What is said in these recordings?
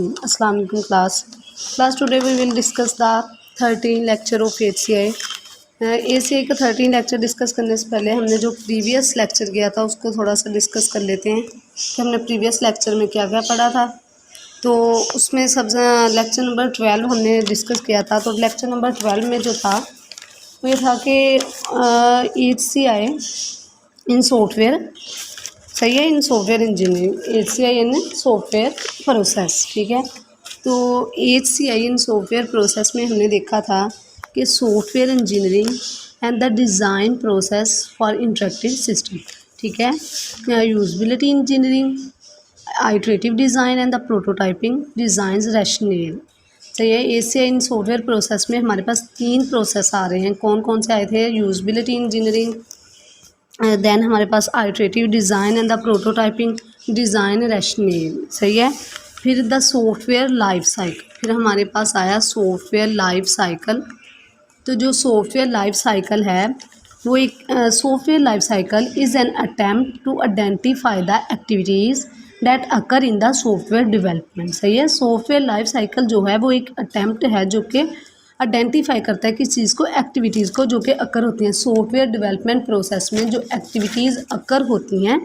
Assalamu alaikum class. Today we will discuss the 13 lecture of ACI. ACI का 13 lecture discuss करने से पहले हमने जो प्रीवियस लेक्चर किया था उसको थोड़ा सा डिस्कस कर लेते हैं कि हमने प्रीवियस लेक्चर में क्या क्या पढ़ा था। तो उसमें सब लेक्चर नंबर 12 हमने डिस्कस किया था। तो लेक्चर नंबर 12 में जो था वो ये था कि ACI इन सॉफ्टवेयर, सही है, इन सॉफ्टवेयर इंजीनियरिंग, HCI इन सॉफ्टवेयर प्रोसेस, ठीक है। तो HCI इन सॉफ्टवेयर प्रोसेस में हमने देखा था कि software engineering and the design process for interactive system, ठीक है। Usability engineering, iterative design and the prototyping design rationale, सही है। HCI इन सॉफ्टवेयर प्रोसेस में हमारे पास 3 प्रोसेस आ रहे हैं। कौन कौन से आए थे? यूजबिलिटी इंजीनियरिंग, देन हमारे पास iterative design and the prototyping design rationale, सही है। फिर द सॉफ्टवेयर लाइफ साइकिल, फिर हमारे पास आया सॉफ्टवेयर लाइफ साइकिल। तो जो सॉफ्टवेयर लाइफ साइकिल है वो एक software life cycle is an attempt to identify the activities that occur in the software development, सही है। सॉफ्टवेयर लाइफ साइकिल जो है वो एक अटेम्प्ट है जो कि आइडेंटिफाई करता है किस चीज़ को, एक्टिविटीज़ को जो कि अकर होती हैं सॉफ्टवेयर डेवलपमेंट प्रोसेस में। जो एक्टिविटीज़ अकर होती हैं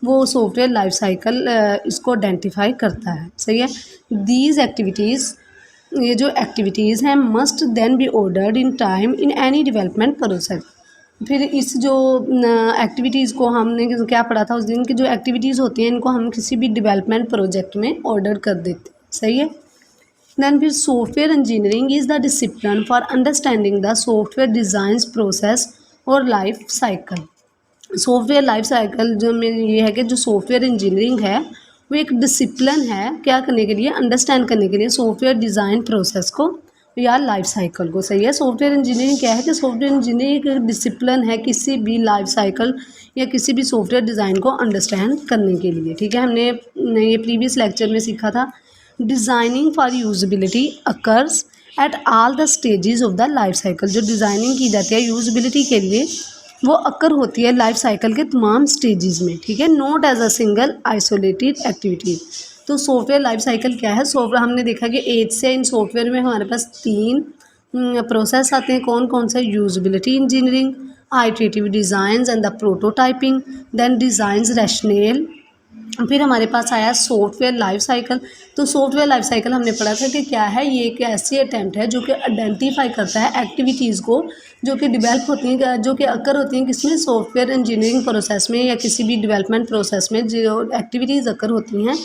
वो सॉफ्टवेयर लाइफ साइकिल इसको आइडेंटिफाई करता है, सही है। दीज एक्टिविटीज़, ये जो एक्टिविटीज़ हैं, must then be ordered in time in any development process. फिर इस जो एक्टिविटीज़ को हमने क्या पढ़ा था उस दिन की, जो एक्टिविटीज़ होती हैं इनको हम किसी भी डेवलपमेंट प्रोजेक्ट में ऑर्डर कर देते हैं, सही है। दैन फिर software engineering is the discipline for understanding the software design process और life cycle. Software life cycle जो में ये है कि जो सॉफ्टवेयर इंजीनियरिंग है वो एक डिसिप्लिन है क्या करने के लिए, अंडरस्टैंड करने के लिए सॉफ्टवेयर डिज़ाइन प्रोसेस को या लाइफ साइकिल को, सही है। सॉफ्टवेयर इंजीनियरिंग क्या है कि सॉफ्टवेयर इंजीनियरिंग एक डिसिप्लिन है किसी भी लाइफ साइकिल या किसी भी सॉफ्टवेयर डिज़ाइन को अंडरस्टैंड करने के लिए, ठीक है। हमने ये प्रीवियस लेक्चर में सीखा था। Designing for usability occurs at all the stages of the life cycle. जो डिज़ाइनिंग की जाती है यूजबिलिटी के लिए वो अकर होती है लाइफ साइकिल के तमाम स्टेजेस में, ठीक है। Not as a single isolated activity. तो सॉफ्टवेयर लाइफ साइकिल क्या है? सॉफ्टवेयर हमने देखा कि HCI इन सॉफ्टवेयर में हमारे पास 3 प्रोसेस आते हैं। कौन कौन से? Usability engineering, iterative designs and the prototyping, then designs rational. फिर हमारे पास आया सॉफ्टवेयर लाइफ साइकिल। तो सॉफ्टवेयर लाइफ साइकिल हमने पढ़ा था कि क्या है, ये एक ऐसी अटैम्प्ट है जो कि आइडेंटिफाई करता है एक्टिविटीज़ को जो कि डेवलप होती हैं, जो कि अकर होती हैं किसमें, सॉफ्टवेयर इंजीनियरिंग प्रोसेस में या किसी भी डेवलपमेंट प्रोसेस में जो एक्टिविटीज़ अकर होती हैं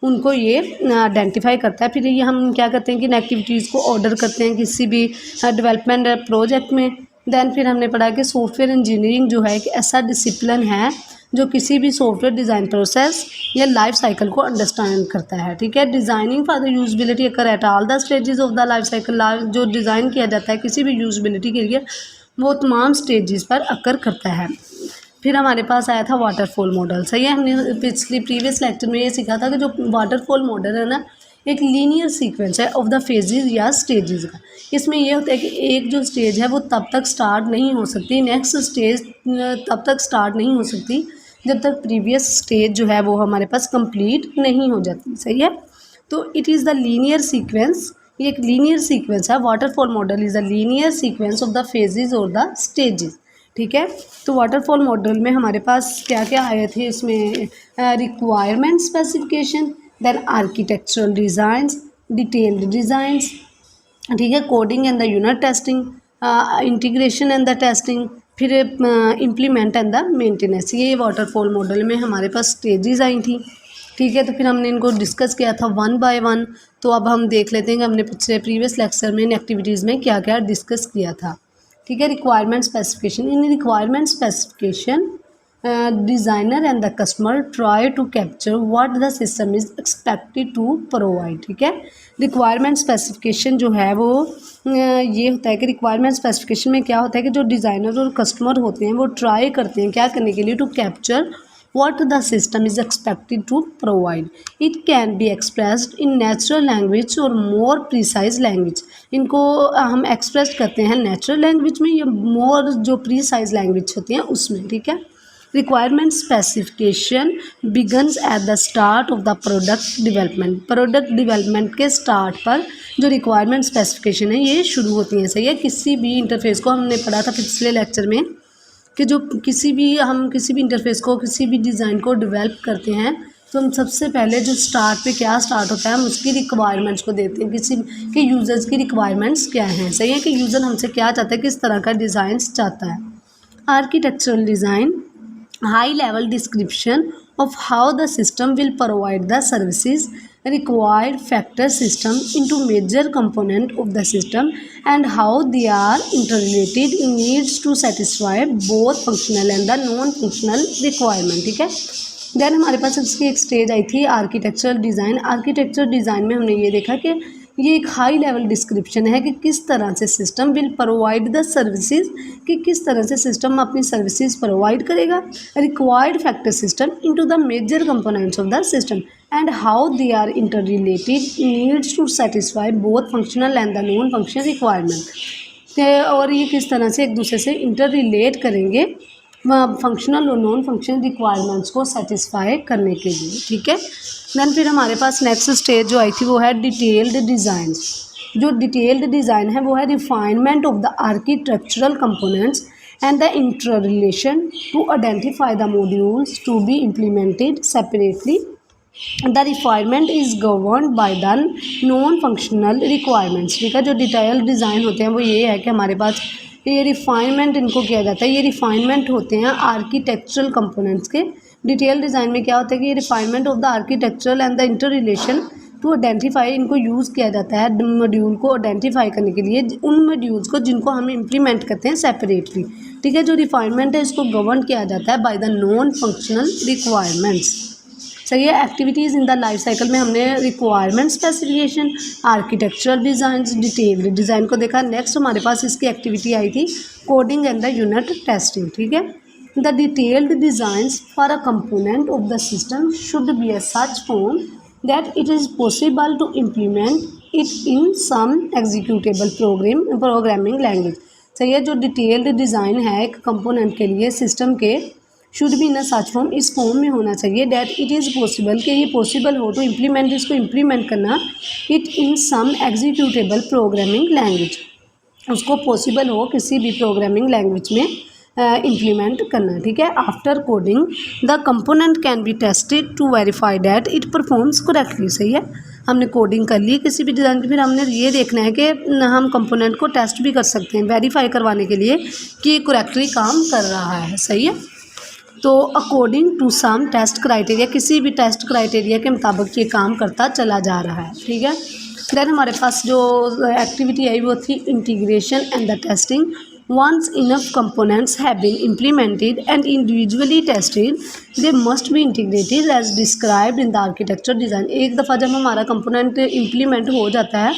उनको ये आइडेंटिफाई करता है। फिर ये हम क्या करते हैं कि इन एक्टिविटीज़ को ऑर्डर करते हैं किसी भी डेवलपमेंट प्रोजेक्ट में। देन फिर हमने पढ़ा कि सॉफ्टवेयर इंजीनियरिंग जो है एक ऐसा डिसिप्लिन है जो किसी भी सॉफ्टवेयर डिज़ाइन प्रोसेस या लाइफ साइकिल को अंडरस्टैंड करता है, ठीक है। Designing for the usability occur at all the stages of the life cycle. जो डिज़ाइन किया जाता है किसी भी यूजबिलिटी के लिए वो तमाम स्टेजेस पर अकर करता है। फिर हमारे पास आया था वाटरफॉल मॉडल, सही है। हमने प्रीवियस लेक्चर में ये सीखा था कि जो वाटरफॉल मॉडल है ना एक लीनियर सीक्वेंस है ऑफ द फेजेस या स्टेजेस का। इसमें यह होता है कि एक जो स्टेज है वो तब तक स्टार्ट नहीं हो सकती, नेक्स्ट स्टेज तब तक स्टार्ट नहीं हो सकती जब तक प्रीवियस स्टेज जो है वो हमारे पास कंप्लीट नहीं हो जाती, सही है। तो it is the linear sequence, ये एक लीनियर सीक्वेंस है। Waterfall model is the linear sequence of the phases और द स्टेजेस, ठीक है। तो वाटरफॉल मॉडल में हमारे पास क्या क्या आए थे इसमें? Requirement specification, then architectural designs, detailed designs, ठीक है, coding and the unit testing, integration and the testing, फिर इम्प्लीमेंट एंड द मेंटेनेंस। ये वाटरफॉल मॉडल में हमारे पास स्टेजेस आई थी, ठीक है। तो फिर हमने इनको डिस्कस किया था 1 बाय 1। तो अब हम देख लेते हैं कि हमने पिछले प्रीवियस लेक्चर में इन एक्टिविटीज़ में क्या क्या डिस्कस किया था, ठीक है। Requirement specification, in requirement specification designer and the customer try to capture what the system is expected to provide, ठीक है। रिक्वायरमेंट स्पेसिफिकेशन जो है वो ये होता है कि रिक्वायरमेंट स्पेसिफिकेशन में क्या होता है कि जो डिज़ाइनर और कस्टमर होते हैं वो ट्राई करते हैं क्या करने के लिए, to capture what the system is expected to provide. It can be expressed in natural language or more precise language. इनको हम एक्सप्रेस करते हैं नेचुरल लैंग्वेज में या मोर जो प्रीसाइज लैंग्वेज होती हैं उसमें, ठीक है। Requirement specification begins at the start of the product development. Product development के स्टार्ट पर जो रिक्वायरमेंट स्पेसिफिकेशन है ये शुरू होती हैं। सही है। किसी भी इंटरफेस को हमने पढ़ा था पिछले लेक्चर में कि जो किसी भी इंटरफेस को, किसी भी डिज़ाइन को डेवलप करते हैं तो हम सबसे पहले जो स्टार्ट पे क्या स्टार्ट होता है, हम उसकी रिक्वायरमेंट्स को देखते हैं, किसी के यूज़र्स की रिक्वायरमेंट्स क्या हैं। सही है कि यूज़र हमसे क्या चाहता है, किस तरह का डिज़ाइन चाहता है। Architectural design high level description of how the system will provide the services required, factor system into major component of the system and how they are interrelated in needs to satisfy both functional and the non functional requirement। ठीक है। Then हमारे पास इसकी एक stage I थी architectural design. Architectural design में हमने ये देखा कि ये एक हाई लेवल डिस्क्रिप्शन है कि किस तरह से system will provide the services, कि किस तरह से सिस्टम अपनी सर्विसेज प्रोवाइड करेगा। Required factor system into the major components of the system and how they are interrelated needs to satisfy both functional and the non functional requirement. और ये किस तरह से एक दूसरे से इंटर रिलेट करेंगे फंक्शनल और नॉन फंक्शनल रिक्वायरमेंट्स को सेटिस्फाई करने के लिए। ठीक है। देन फिर हमारे पास नेक्स्ट स्टेज जो आई थी वो है डिटेल्ड डिज़ाइन। जो डिटेल्ड डिज़ाइन है वो है refinement of the architectural components and the interrelation to identify the modules to be implemented separately. The requirement is governed by the non functional requirements. ठीक है। जो डिटेल्ड डिज़ाइन होते हैं वो ये है कि हमारे पास ये रिफाइनमेंट इनको किया जाता है। ये रिफाइनमेंट होते हैं आर्किटेक्चरल कंपोनेंट्स के। डिटेल डिज़ाइन में क्या होता है कि ये refinement of the architectural and the interrelation to identify, इनको यूज़ किया जाता है मॉड्यूल को आइडेंटिफाई करने के लिए, उन मॉड्यूल्स को जिनको हम इम्प्लीमेंट करते हैं सेपरेटली। ठीक है। जो रिफाइनमेंट है इसको गवर्न किया जाता है by the non functional requirements. सही है। Activities in the life cycle में हमने requirement specification, architectural design, detailed design को देखा। नेक्स्ट हमारे पास इसकी एक्टिविटी आई थी coding and the unit testing. ठीक है। The detailed designs for a component of the system should be a such form that it is possible to implement it in some executable programming language. सही है। जो detailed design है एक component के लिए system के, शुड भी इन such form, इस फॉर्म में होना चाहिए डैट इट इज़ पॉसिबल, कि ये पॉसिबल हो टू इम्प्लीमेंट, इसको इम्प्लीमेंट करना it in some executable programming language, उसको पॉसिबल हो किसी भी प्रोग्रामिंग लैंग्वेज में इम्प्लीमेंट करना। ठीक है। After coding the component can be tested to verify that it performs correctly. सही है। हमने कोडिंग कर ली किसी भी डिज़ाइन की, फिर हमने ये देखना है कि हम कंपोनेंट को टेस्ट भी कर सकते हैं वेरीफाई करवाने के लिए कि करेक्टली काम कर रहा है। सही है। तो according to some test criteria, किसी भी टेस्ट क्राइटेरिया के मुताबिक ये काम करता चला जा रहा है। ठीक है। देन हमारे पास जो एक्टिविटी आई वो थी integration and the testing. Once enough components have been implemented and individually tested they must be integrated as described in the architecture design. एक दफ़ा जब हमारा कंपोनेंट इम्प्लीमेंट हो जाता है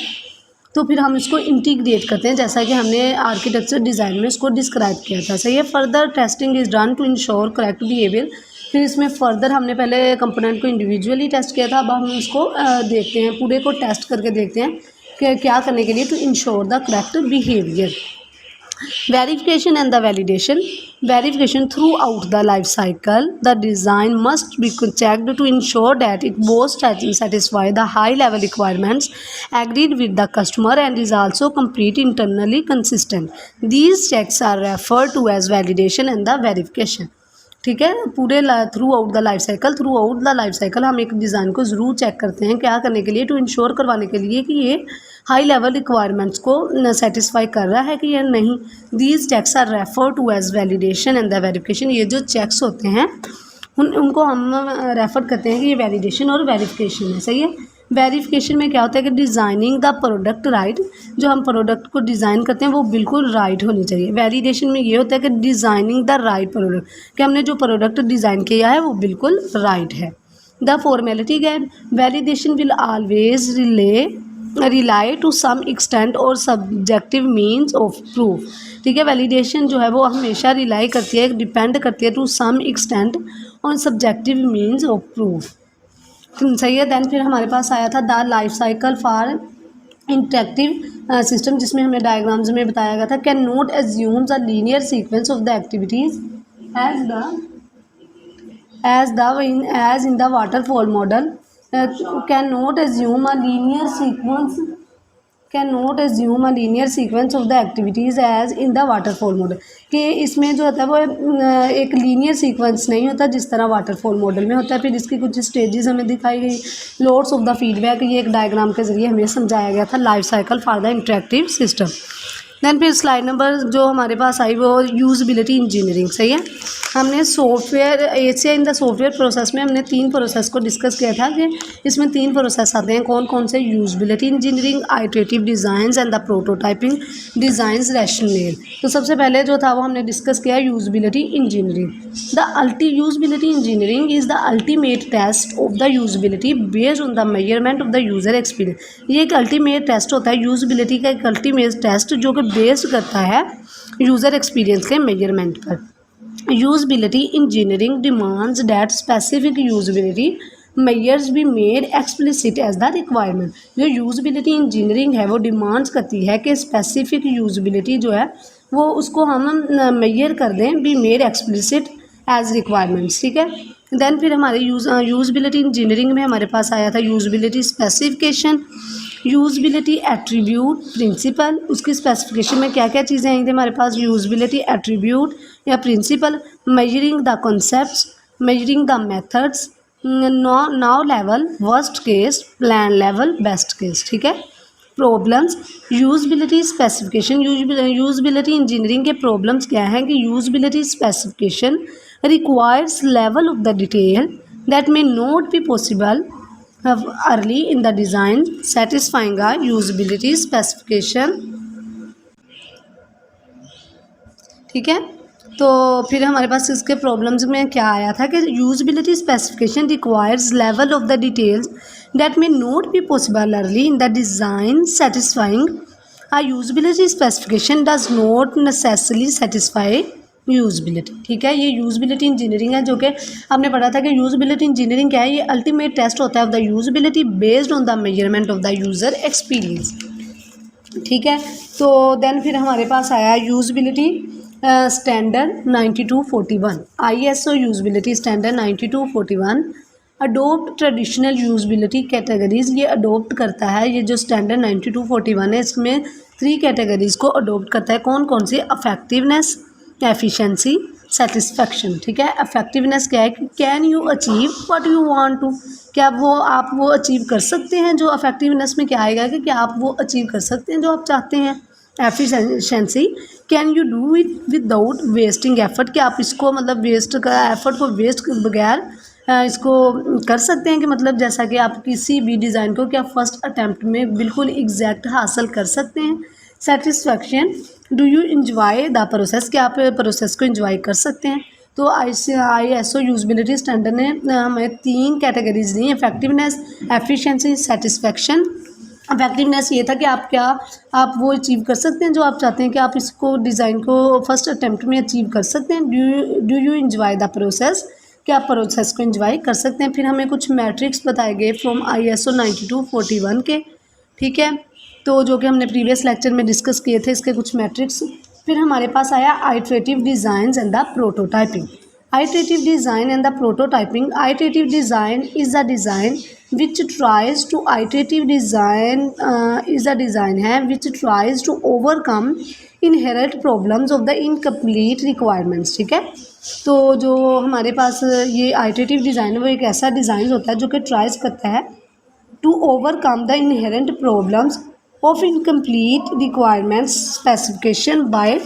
तो फिर हम इसको इंटीग्रेट करते हैं, जैसा कि हमने आर्किटेक्चर डिज़ाइन में इसको डिस्क्राइब किया था। सही है। Further testing is done to ensure correct behaviour. फिर इसमें फर्दर हमने पहले कंपोनेंट को इंडिविजुअली टेस्ट किया था, अब हम इसको देखते हैं, पूरे को टेस्ट करके देखते हैं कि क्या करने के लिए, to ensure the correct behaviour. Verification and the validation. Verification throughout the life cycle. The design must be checked to ensure that it both satisfy the high level requirements agreed with the customer and is also complete internally consistent. These checks are referred to as validation and the verification. ठीक है। पूरे through out the life cycle हम एक design को ज़रूर check करते हैं, क्या करने के लिए, टू इंश्योर करवाने के लिए कि ये हाई लेवल रिक्वायरमेंट्स को सेटिस्फाई कर रहा है कि या नहीं। These checks are refer to as validation and the verification. ये जो चेक्स होते हैं उनको हम रेफ़र करते हैं कि ये वैलिडेशन और वेरिफिकेशन है। सही है। वेरिफिकेशन में क्या होता है कि डिज़ाइनिंग द प्रोडक्ट राइट, जो हम प्रोडक्ट को डिज़ाइन करते हैं वो बिल्कुल राइट होनी चाहिए। वैलिडेशन में ये होता है कि डिज़ाइनिंग द राइट प्रोडक्ट, कि हमने जो प्रोडक्ट डिज़ाइन किया है वो बिल्कुल राइट है। The formality gap, validation will always rely to some extent और सब्जेक्टिव मीन्स ऑफ प्रूफ। ठीक है। वैलिडेशन जो है वो हमेशा रिलाई करती है, डिपेंड करती है to some extent on subjective means of proof. सही है। दैन फिर हमारे पास आया था the life cycle for interactive system, जिसमें हमें डायग्राम्स में बताया गया था can not assumes a linear sequence of the activities as the as in the waterfall model cannot assume a linear sequence of the activities as in the waterfall model, कि इसमें जो होता है वो एक लीनियर सीक्वेंस नहीं होता जिस तरह वाटरफॉल मॉडल में होता है। फिर इसकी कुछ स्टेजेस हमें दिखाई गई, लोड्स ऑफ द फीडबैक, ये एक डायग्राम के जरिए हमें समझाया गया था, life cycle for the interactive system. Then फिर स्लाइड नंबर जो हमारे पास आई वो यूजबिलिटी इंजीनियरिंग, सही है। हमने software ACI in the software process में हमने 3 प्रोसेस को डिस्कस किया था कि इसमें 3 प्रोसेस आते हैं, कौन कौन से, usability engineering, iterative designs and the prototyping designs rationale. तो सबसे पहले जो था वो हमने डिस्कस किया usability engineering. Usability engineering is the ultimate test of the usability based on the measurement of the user experience. ये एक अल्टीमेट टेस्ट होता है यूजबिलिटी का, एक अल्टीमेट टेस्ट जो कि बेस्ड करता है यूज़र एक्सपीरियंस के मेजरमेंट पर। Usability engineering demands that specific usability measures be made explicit as the requirement. जो यूजबिलिटी इंजीनियरिंग है वो डिमांड्स करती है कि स्पेसिफिक यूजबिलिटी जो है वो उसको हम मेजर कर दें, be made explicit as requirements, ठीक है। देन फिर हमारे यूजबिलिटी इंजीनियरिंग में हमारे पास आया था usability specification, usability attribute principle. उसकी स्पेसिफिकेशन में क्या क्या चीज़ें आई थी हमारे पास, यूजबिलिटी एट्रीब्यूट या principle, measuring the concepts, measuring the methods, now level, worst case, plan level, best case, ठीक है। Problems, usability specification, usability engineering के प्रॉब्लम्स क्या हैं कि usability specification requires level of the detail that may not be possible early in the design satisfying a usability specification, ठीक है। तो फिर हमारे पास इसके प्रॉब्लम्स में क्या आया था कि usability specification requires level of the details that may not be possible early in the design satisfying a usability specification does not necessarily satisfy usability, ठीक है। ये यूजबिलिटी इंजीनियरिंग है जो कि हमने पढ़ा था कि यूजबिलिटी इंजीनियरिंग क्या है, ये अल्टीमेट टेस्ट होता है of the usability based on the measurement of the user experience, ठीक है। तो देन फिर हमारे पास आया usability standard 9241, ISO usability standard 9241 adopt traditional usability categories. ये अडोप्ट करता है, ये जो स्टैंडर्ड 9241 है इसमें 3 कैटेगरीज को अडोप्ट करता है। कौन कौन सी, अफेक्टिवनेस, एफिशिएंसी, सेटिस्फैक्शन, ठीक है। अफेक्टिवनेस क्या है कि can you achieve what you want to, क्या आप वो अचीव कर सकते हैं, जो अफेक्टिवनेस में क्या आएगा कि क्या आप वो अचीव कर सकते हैं जो आप चाहते हैं। Efficiency, can you do it without wasting effort, कि आप इसको मतलब वेस्ट का एफर्ट को वेस्ट बगैर इसको कर सकते हैं, कि मतलब जैसा कि आप किसी भी डिज़ाइन को क्या फर्स्ट अटैम्प्ट में बिल्कुल एग्जैक्ट हासिल कर सकते हैं। Satisfaction, do you enjoy the process, कि आप प्रोसेस को इंजॉय कर सकते हैं। तो ISO यूजबिलिटी स्टैंडर्ड ने हमें 3 कैटेगरीज दी, इफेक्टिवनेस, एफिशिएंसी, सेटिस्फैक्शन। इफेक्टिवनेस ये था कि आप वो अचीव कर सकते हैं जो आप चाहते हैं, कि आप इसको डिज़ाइन को फर्स्ट अटैम्प्ट में अचीव कर सकते हैं। Do you enjoy the process, कि आप प्रोसेस को इंजॉय कर सकते हैं। फिर हमें कुछ मैट्रिक्स बताए गए फ्रॉम ISO 9241 के, ठीक है, तो जो कि हमने प्रीवियस लेक्चर में डिस्कस किए थे इसके कुछ मैट्रिक्स। फिर हमारे पास आया iterative designs and the prototyping. Iterative design and the prototyping, iterative design is a design which tries to, iterative design is a design है which tries to overcome inherent problems of the incomplete requirements, ठीक है। तो जो हमारे पास ये iterative design है वो एक ऐसा डिज़ाइन होता है जो कि ट्राइज करता है to overcome the inherent problems of incomplete requirements specification by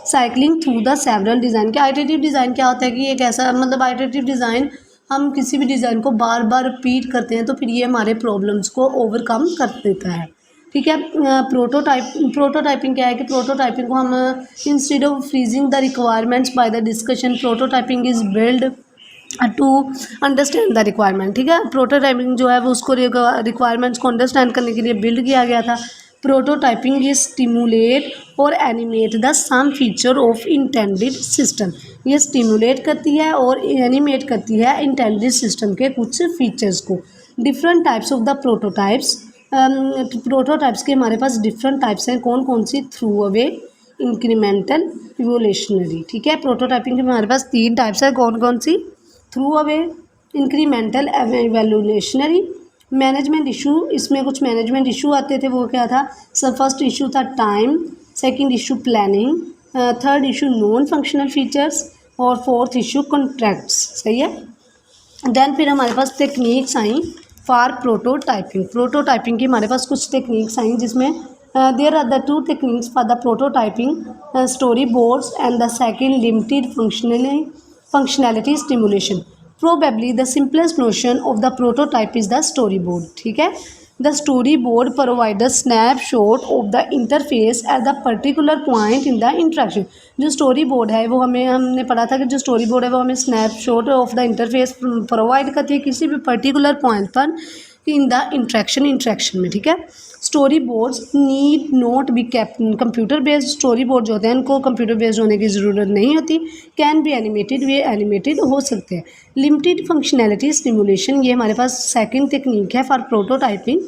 cycling through the several design. के आइटरेटिव डिज़ाइन क्या होता है कि एक ऐसा मतलब आइटरेटिव डिज़ाइन, हम किसी भी डिज़ाइन को बार बार रिपीट करते हैं तो फिर ये हमारे प्रॉब्लम्स को ओवरकम कर देता है, ठीक है। प्रोटोटाइपिंग क्या है कि प्रोटोटाइपिंग को हम instead of freezing the requirements by the discussion, prototyping is build to understand the requirement, ठीक है। प्रोटोटाइपिंग जो है वो उसको रिक्वायरमेंट्स को अंडरस्टैंड करने के लिए बिल्ड किया गया था। प्रोटोटाइपिंग इज स्टिमुलेट और animate the some feature of intended system. ये स्टिमुलेट करती है और एनिमेट करती है इंटेंडेड सिस्टम के कुछ फीचर्स को। Different types of the prototypes, prototypes के हमारे पास डिफरेंट टाइप्स हैं, कौन कौन सी, थ्रू अवे, इंक्रीमेंटल, इवोल्यूशनरी, ठीक है। प्रोटोटाइपिंग के हमारे पास 3 टाइप्स है, कौन कौन सी, throw away, incremental evolutionary, management issue, इसमें कुछ मैनेजमेंट इशू आते थे, वो क्या था, सब फर्स्ट इशू था time, second issue planning, third issue non functional features और फोर्थ इशू कॉन्ट्रैक्ट्स। सही है। देन फिर हमारे पास टेक्निक्स आई फॉर प्रोटोटाइपिंग। प्रोटोटाइपिंग की हमारे पास कुछ टेक्निक्स आई जिसमें there are the two techniques for the prototyping, story boards and the second limited functionality stimulation. Probably the simplest notion of the prototype is the story board. ठीक है। The story board provide the snapshot of the interface at the particular point in the interaction. जो story board है वो हमने पढ़ा था कि जो स्टोरी बोर्ड है वो हमें snapshot of the interface provide करती है किसी भी पर्टिकुलर पॉइंट पर इन द इंट्रैक्शन में। ठीक है। Story boards need not be computer based. Story board जो होते हैं उनको कंप्यूटर बेस्ड होने की ज़रूरत नहीं होती। कैन बी एनिमेटेड, वे एनिमेटेड हो सकते हैं। लिमिटेड फंक्शनैलिटी स्टिमुलेशन, ये हमारे पास सेकंड टेक्निक है for prototyping.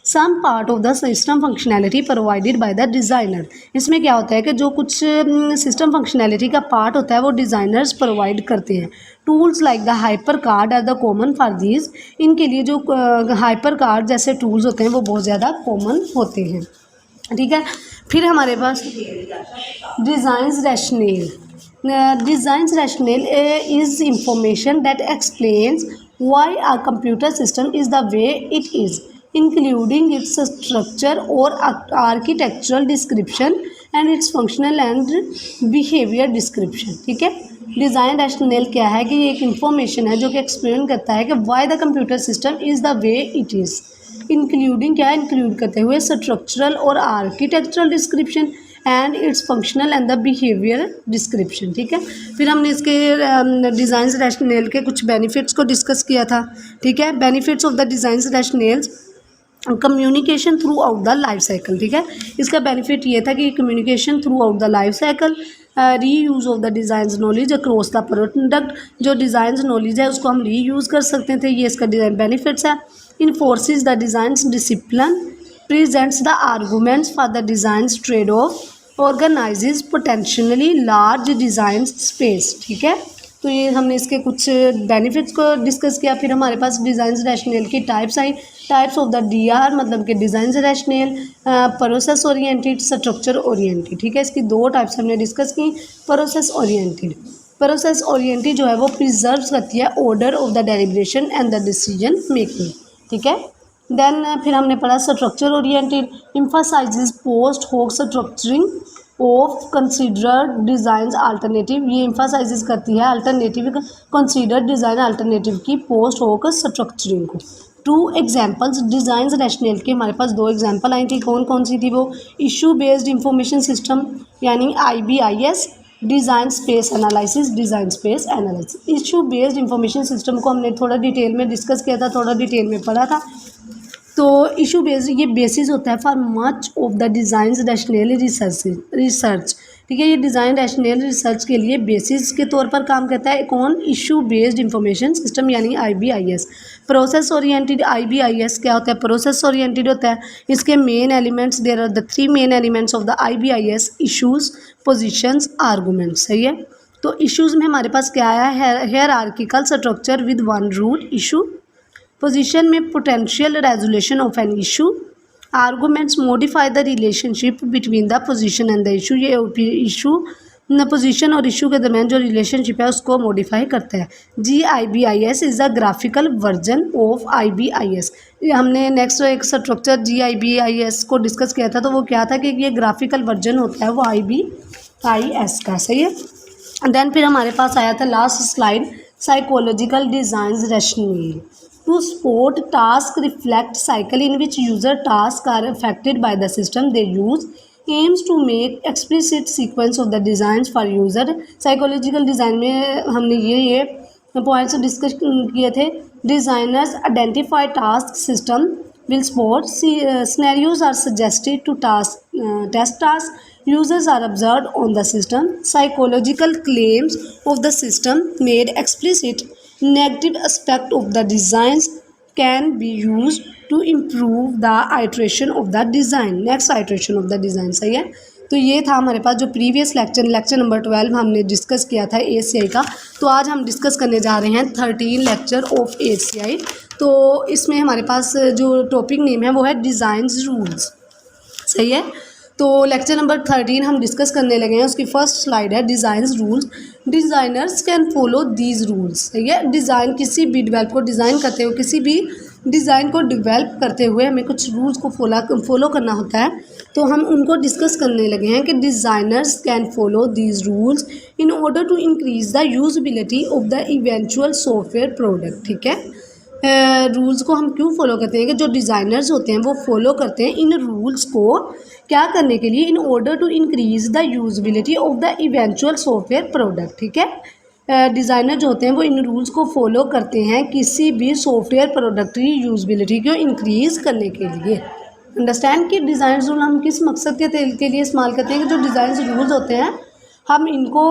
Some part of the system functionality provided by the designer. इसमें क्या होता है कि जो कुछ सिस्टम फंक्शनैलिटी का पार्ट होता है वो डिज़ाइनर्स प्रोवाइड करते हैं। Tools like the hyper card are the common for these. इनके लिए जो हाइपर कार्ड जैसे टूल्स होते हैं वो बहुत ज़्यादा कॉमन होते हैं। ठीक है। फिर हमारे पास designs rationale. Designs rationale is information that explains why a computer system is the way it is, including its structure or architectural description and its functional and behavior description। ठीक है। डिज़ाइन रैशनल क्या है कि ये एक information है जो कि एक्सप्लेन करता है कि why the computer system is the way it is, including क्या है, इंक्लूड करते हुए स्ट्रक्चरल और architectural description and it's functional and the behaviour description. ठीक है। फिर हमने इसके डिज़ाइन रैशनल के कुछ बेनिफिट्स को डिस्कस किया था। ठीक है। Benefits of the design rationales, communication throughout the life cycle. ठीक है। इसका बेनिफिट ये था कि communication throughout the life cycle, reuse of the design knowledge across the product. जो डिज़ाइन नॉलेज है उसको हम री यूज़ कर सकते थे, ये इसका डिज़ाइन बेनिफिट्स है। Enforces the design discipline, presents the arguments for the design trade off, organizes potentially large design space. ठीक है। तो ये हमने इसके कुछ बेनिफिट्स को डिस्कस किया। फिर हमारे पास डिज़ाइन रैशनल की टाइप्स आई। टाइप्स ऑफ द डीआर मतलब कि design rationale, process oriented, structure oriented. ठीक है। इसकी दो टाइप्स हमने डिस्कस की। प्रोसेस ओरिएंटेड जो है वो प्रिजर्व करती है order of the deliberation and the decision making. ठीक है। देन फिर हमने पढ़ा स्ट्रक्चर ओरिएंटेड, एम्फसाइजेस पोस्ट होक structuring of considered design alternative. ये एम्फसाइज करती है अल्टरनेटिव कंसिडर्ड डिज़ाइन अल्टरनेटिव की पोस्ट होक स्ट्रक्चरिंग को। टू एग्जांपल्स डिज़ाइन रैशनल के हमारे पास दो एग्जांपल आई थी। कौन कौन सी थी वो, इशू बेस्ड इंफॉर्मेशन सिस्टम यानी IBIS, design space analysis, issue based information system को हमने थोड़ा डिटेल में डिस्कस किया था, थोड़ा डिटेल में पढ़ा था। तो इशू बेस्ड ये बेसिस होता है for much of the design rational research. ठीक है। ये डिज़ाइन रैशनल रिसर्च के लिए बेसिस के तौर पर काम करता है। कौन, इशू बेस्ड इंफॉर्मेशन सिस्टम यानी IBIS। प्रोसेस ओरिएंटेड IBIS क्या होता है, प्रोसेस ओरिएंटेड होता है। इसके main elements, there are the 3 main elements of the IBIS, issues, positions, arguments. सही है। तो इशूज़ में हमारे पास क्या है, hierarchical structure with one root issue. Position में potential resolution of an issue. Arguments modify the relationship between the position and the issue. ये इशू पोजीशन और इशू के दरमियान जो रिलेशनशिप है उसको मॉडिफाई करता है। GIBIS is the graphical version of IBIS। हमने नेक्स्ट एक स्ट्रक्चर GIBIS को डिस्कस किया था, तो वो क्या था कि ये ग्राफिकल वर्जन होता है वो IBIS का। सही है। देन फिर हमारे पास आया था last slide, psychological design rational. To support task reflect cycle in which user tasks are affected by the system they use, aims to make explicit sequence of the designs for user। Psychological design में हमने ये points discuss किए थे। Designers identify task system will support scenarios are suggested to test tasks, users are observed on the system, psychological claims of the system made explicit, negative aspect of the designs can be used to improve the iteration of the design, next iteration of the design। सही है। तो ये था हमारे पास जो previous lecture number 12 हमने discuss किया था ACI का। तो आज हम डिस्कस करने जा रहे हैं 13 लेक्चर ऑफ ACI। तो इसमें हमारे पास जो टॉपिक नेम है वो है डिज़ाइंस रूल्स, सही है। तो लेक्चर नंबर 13 हम डिस्कस करने लगे हैं। उसकी फर्स्ट स्लाइड है designs rules. Designers can follow these rules, सही है। डिज़ाइन किसी भी डेवलप को डिज़ाइन करते हुए, किसी भी डिज़ाइन को डेवलप करते हुए हमें कुछ रूल्स को फॉलो करना होता है। तो हम उनको डिस्कस करने लगे हैं कि designers can follow these rules in order to increase the usability of the eventual software product, ठीक है। रूल्स को हम क्यों फॉलो करते हैं कि जो डिज़ाइनर्स होते हैं वो फॉलो करते हैं इन रूल्स को क्या करने के लिए, in order to increase the usability of the eventual software product, ठीक है। डिज़ाइनर जो होते हैं वो इन रूल्स को फॉलो करते हैं किसी भी सॉफ्टवेयर प्रोडक्ट की यूजबिलिटी को इंक्रीज़ करने के लिए। अंडरस्टैंड कि डिज़ाइन रूल हम किस मकसद के लिए इस्तेमाल करते हैं कि जो डिज़ाइन रूल्स होते हैं हम इनको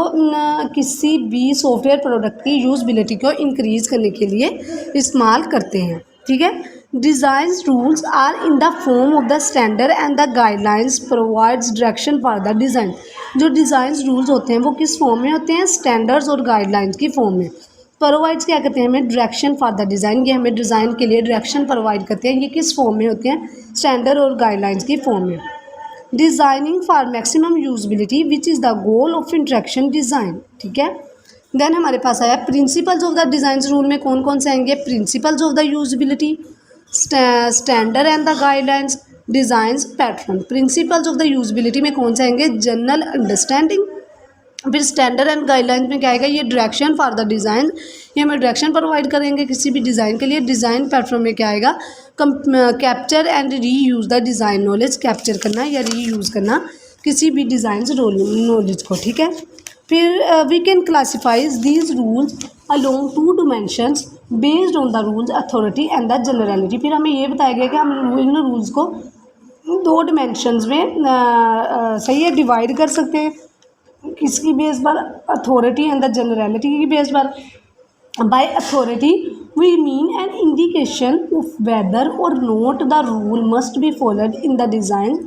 किसी भी सॉफ्टवेयर प्रोडक्ट की यूजबिलिटी को इंक्रीज़ करने के लिए इस्तेमाल करते हैं, ठीक है। Design rules are in the form of the standard and the guidelines provides direction for the design. जो डिज़ाइन रूल्स होते हैं वो किस फॉर्म में होते हैं, स्टैंडर्ड्स और गाइडलाइंस की फॉर्म में। प्रोवाइड्स क्या कहते हैं, हमें डायरेक्शन फॉर द डिज़ाइन, ये हमें डिज़ाइन के लिए डायरेक्शन प्रोवाइड करते हैं। ये किस फॉर्म में होते हैं, स्टैंडर्ड और गाइडलाइंस की फॉर्म में। Designing for maximum usability which is the goal of interaction design, ठीक है। देन हमारे पास आया principles of the design rule में कौन कौन से आएंगे, principles of the usability, standard and the guidelines, designs pattern. Principles of the usability में कौन से आएंगे, जनरल अंडरस्टैंडिंग। फिर स्टैंडर्ड एंड गाइडलाइंस में क्या आएगा, ये डायरेक्शन फॉर द डिज़ाइन, ये हमें डायरेक्शन प्रोवाइड करेंगे किसी भी डिज़ाइन के लिए। डिज़ाइन पैटर्न में क्या आएगा, capture and re use the design knowledge, capture करना या री यूज़ करना किसी भी डिज़ाइन नॉलेज को, ठीक है। फिर we can classifies these rules along to dimensions based on the rules authority and the generality. फिर हमें ये बताया गया कि हम इन रूल्स को दो डिमेंशंस में सही है डिवाइड कर सकते हैं, किसकी बेस पर, अथॉरिटी एंड द जनरलिटी की बेस पर। By authority we mean an indication of whether or not the rule must be followed in the design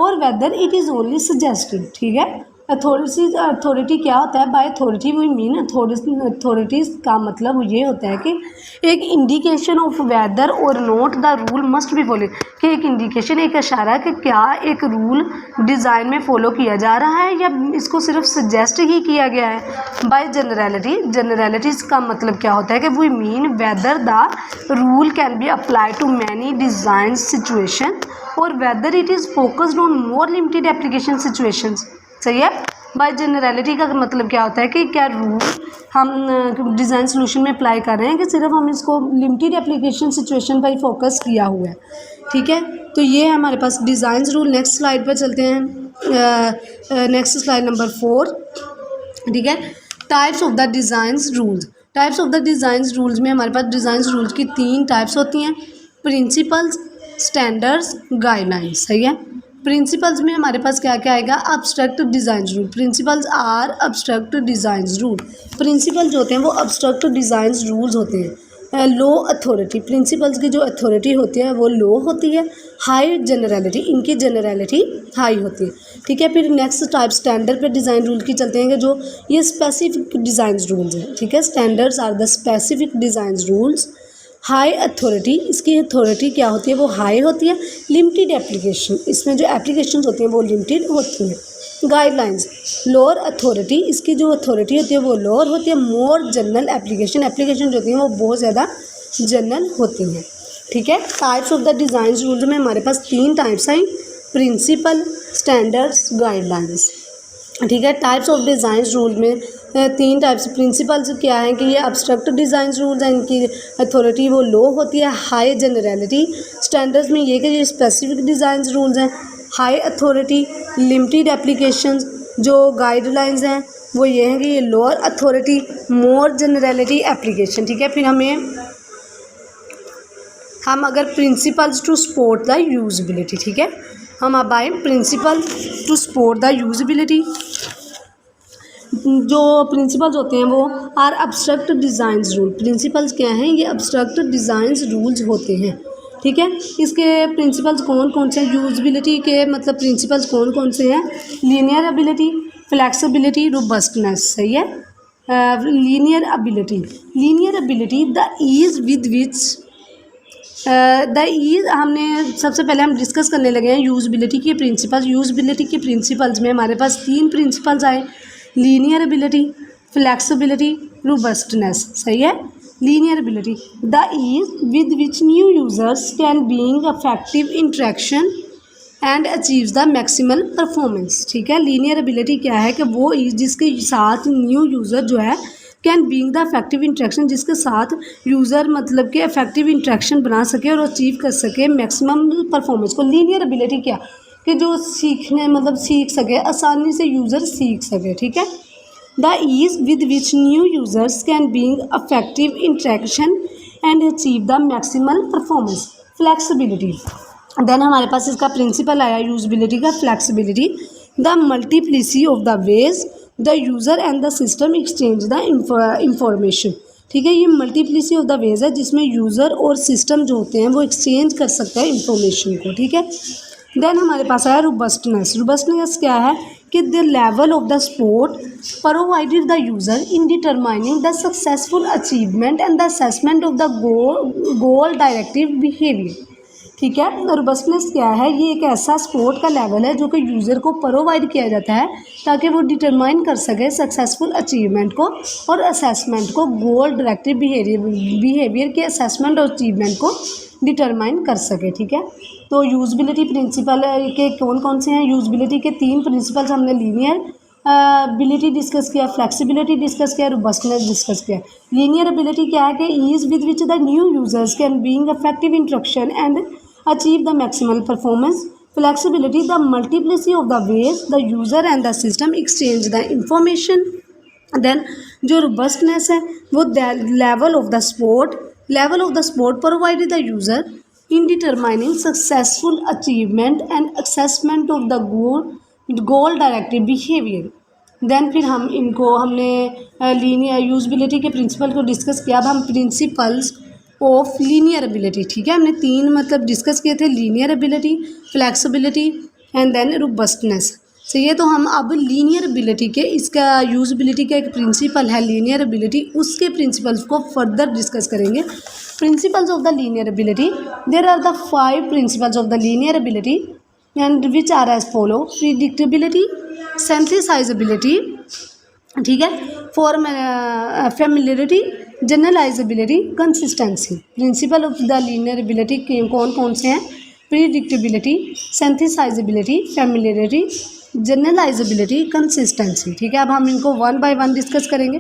or whether it is only suggested, ठीक है। Authority क्या होता है, by authority we mean authorities का मतलब ये होता है कि एक indication of whether or note the rule must be follow, कि एक इंडिकेशन, एक इशारा कि क्या एक रूल डिज़ाइन में फॉलो किया जा रहा है या इसको सिर्फ सजेस्ट ही किया गया है। बाय जनरलिटीज़ का मतलब क्या होता है कि we mean whether the rule can be apply to many design situation or whether it is focused on more limited application situations, सही है। बाय जनरलिटी का मतलब क्या होता है कि क्या रूल हम डिज़ाइन सोल्यूशन में अप्लाई कर रहे हैं कि सिर्फ हम इसको लिमिटेड एप्लीकेशन सिचुएशन पर ही फोकस किया हुआ है, ठीक है। तो ये है हमारे पास डिज़ाइन रूल। नेक्स्ट स्लाइड पर चलते हैं, नेक्स्ट स्लाइड नंबर 4, ठीक है। Types of the design rules. Types of the design rules में हमारे पास डिज़ाइन रूल्स की 3 टाइप्स होती हैं, प्रिंसिपल्स, स्टैंडर्ड्स, गाइडलाइंस, सही है। प्रिंसिपल्स में हमारे पास क्या क्या आएगा, abstract design rule. Principles are abstract design rule. Principle जो होते हैं वो अब्स्ट्रैक्ट डिज़ाइन रूल्स होते हैं। लो अथॉरिटी, प्रिंसिपल्स की जो अथॉरिटी होती है वो लो होती है। हाई जनरलिटी, इनकी जनरलिटी हाई होती है, ठीक है। फिर नेक्स्ट टाइप स्टैंडर्ड पे डिज़ाइन रूल की चलते हैं कि जो ये स्पेसिफिक डिज़ाइन रूल्स हैं, ठीक है। Standards are the specific design rules. High authority, इसकी अथॉरिटी क्या होती है, वो हाई होती है। लिमिटेड एप्लीकेशन, इसमें जो एप्लीकेशंस होती हैं वो लिमिटेड होती हैं। गाइडलाइंस, लोअर अथॉरिटी, इसकी जो अथॉरिटी होती है वो लोअर होती है। मोर जनरल एप्लीकेशन, एप्लीकेशन जो होती हैं वो बहुत ज़्यादा जनरल होती हैं, ठीक है। Types of the design rules में हमारे पास 3 टाइप्स हैं, प्रिंसिपल, स्टैंडर्ड्स, गाइडलाइंस, ठीक है। टाइप्स ऑफ डिज़ाइन रूल में 3 टाइप्स। प्रिंसिपल्स क्या है कि ये अब्स्ट्रैक्ट डिज़ाइन रूल्स हैं, इनकी अथॉरिटी वो लो होती है। हाई जनरलिटी, स्टैंडर्ड्स में ये कि ये स्पेसिफिक डिज़ाइन रूल्स हैं। High authority, limited applications. जो गाइडलाइंस हैं वो ये हैं कि ये lower authority, more generality application, ठीक है। फिर हम अगर principles to support the usability, ठीक है, हम अब आए principle to support the usability. जो प्रिंसिपल्स होते हैं वो are abstract design rule. Principles क्या हैं, ये अब्स्ट्रैक्ट डिज़ाइन रूल्स होते हैं, ठीक है। इसके प्रिंसिपल्स कौन कौन से हैं, यूजबिलिटी के मतलब प्रिंसिपल्स कौन कौन से हैं, लीनियर एबिलिटी, फ्लेक्सिबिलिटी, रोबस्टनेस, सही है। Linear ability the ease with which the ease, हमने सबसे पहले हम डिस्कस करने लगे हैं यूजबिलिटी के प्रिंसिपल्स। यूजबिलिटी के प्रिंसिपल्स में हमारे पास 3 प्रिंसिपल्स आए, लीनियर एबिलिटी, फ्लेक्सिबिलिटी, रोबस्टनेस, सही है। Linear ability the ease with which new users can being effective interaction and achieves the maximal performance, ठीक है। लीनियर एबिलिटी क्या है कि वो जिसके साथ न्यू यूज़र जो है can being the effective interaction, जिसके साथ यूज़र मतलब कि इफेक्टिव इंटरेक्शन बना सके और अचीव कर सके मैक्सिमम परफॉर्मेंस को। लीनियर एबिलिटी क्या कि जो सीखने मतलब सीख सके, आसानी से यूज़र सीख सके, ठीक है। The ease with which new users can being effective interaction and achieve the maximal performance. Flexibility, then हमारे पास इसका प्रिंसिपल आया यूजबिलिटी का, flexibility the multiplicity of the ways the user and the system exchange the information, ठीक है। ये multiplicity of the veg है जिसमें यूज़र और सिस्टम जो होते हैं वो एक्सचेंज कर सकते हैं इंफॉर्मेशन को, ठीक है। देन हमारे पास आया रोबस्टनेस क्या है कि the level of the support provided the user in determining the successful achievement and the assessment of the goal directive behaviour, ठीक है। रोबस्टनेस क्या है, ये एक ऐसा सपोर्ट का लेवल है जो कि यूज़र को प्रोवाइड किया जाता है ताकि वो डिटरमाइन कर सके सक्सेसफुल अचीवमेंट को और असेसमेंट को, गोल डायरेक्टिव बिहेवियर के असेसमेंट और अचीवमेंट को डिटरमाइन कर सके, ठीक है। तो यूजबिलिटी प्रिंसिपल के कौन कौन से हैं, यूजबिलिटी के 3 प्रिंसिपल्स हमने लीनियर एबिलिटी डिस्कस किया, फ्लेक्सिबिलिटी डिस्कस किया, रोबस्टनेस डिस्कस किया। लीनियर एबिलिटी क्या है कि ease with which the new users can being effective interaction and achieve the maximal performance. Flexibility the multiplicity of the ways the user and the system exchange the information. Then जो robustness है वो level of the support provided the user in determining successful achievement and assessment of the goal directed behavior. Then फिर हमने linear usability के principle को discuss किया। अब हम प्रिंसिपल्स ऑफ लीनियर एबिलिटी, ठीक है, हमने 3 मतलब डिस्कस किए थे, linear ability, flexibility and then robustness, सही है। तो हम अब लीनियर एबिलिटी के, इसका यूजबिलिटी का एक प्रिंसिपल है लीनियर एबिलिटी, उसके प्रिंसिपल्स को फर्दर डिस्कस करेंगे। Principles of the linear ability, there are the 5 principles of the linear ability and which are as follow, predictability, synthesizability, ठीक है, familiarity, generalizability, consistency. Principle of the linear ability के कौन कौन से हैं, predictability, synthesizability, familiarity, generalizability, consistency, ठीक है। अब हम इनको 1 by 1 डिस्कस करेंगे।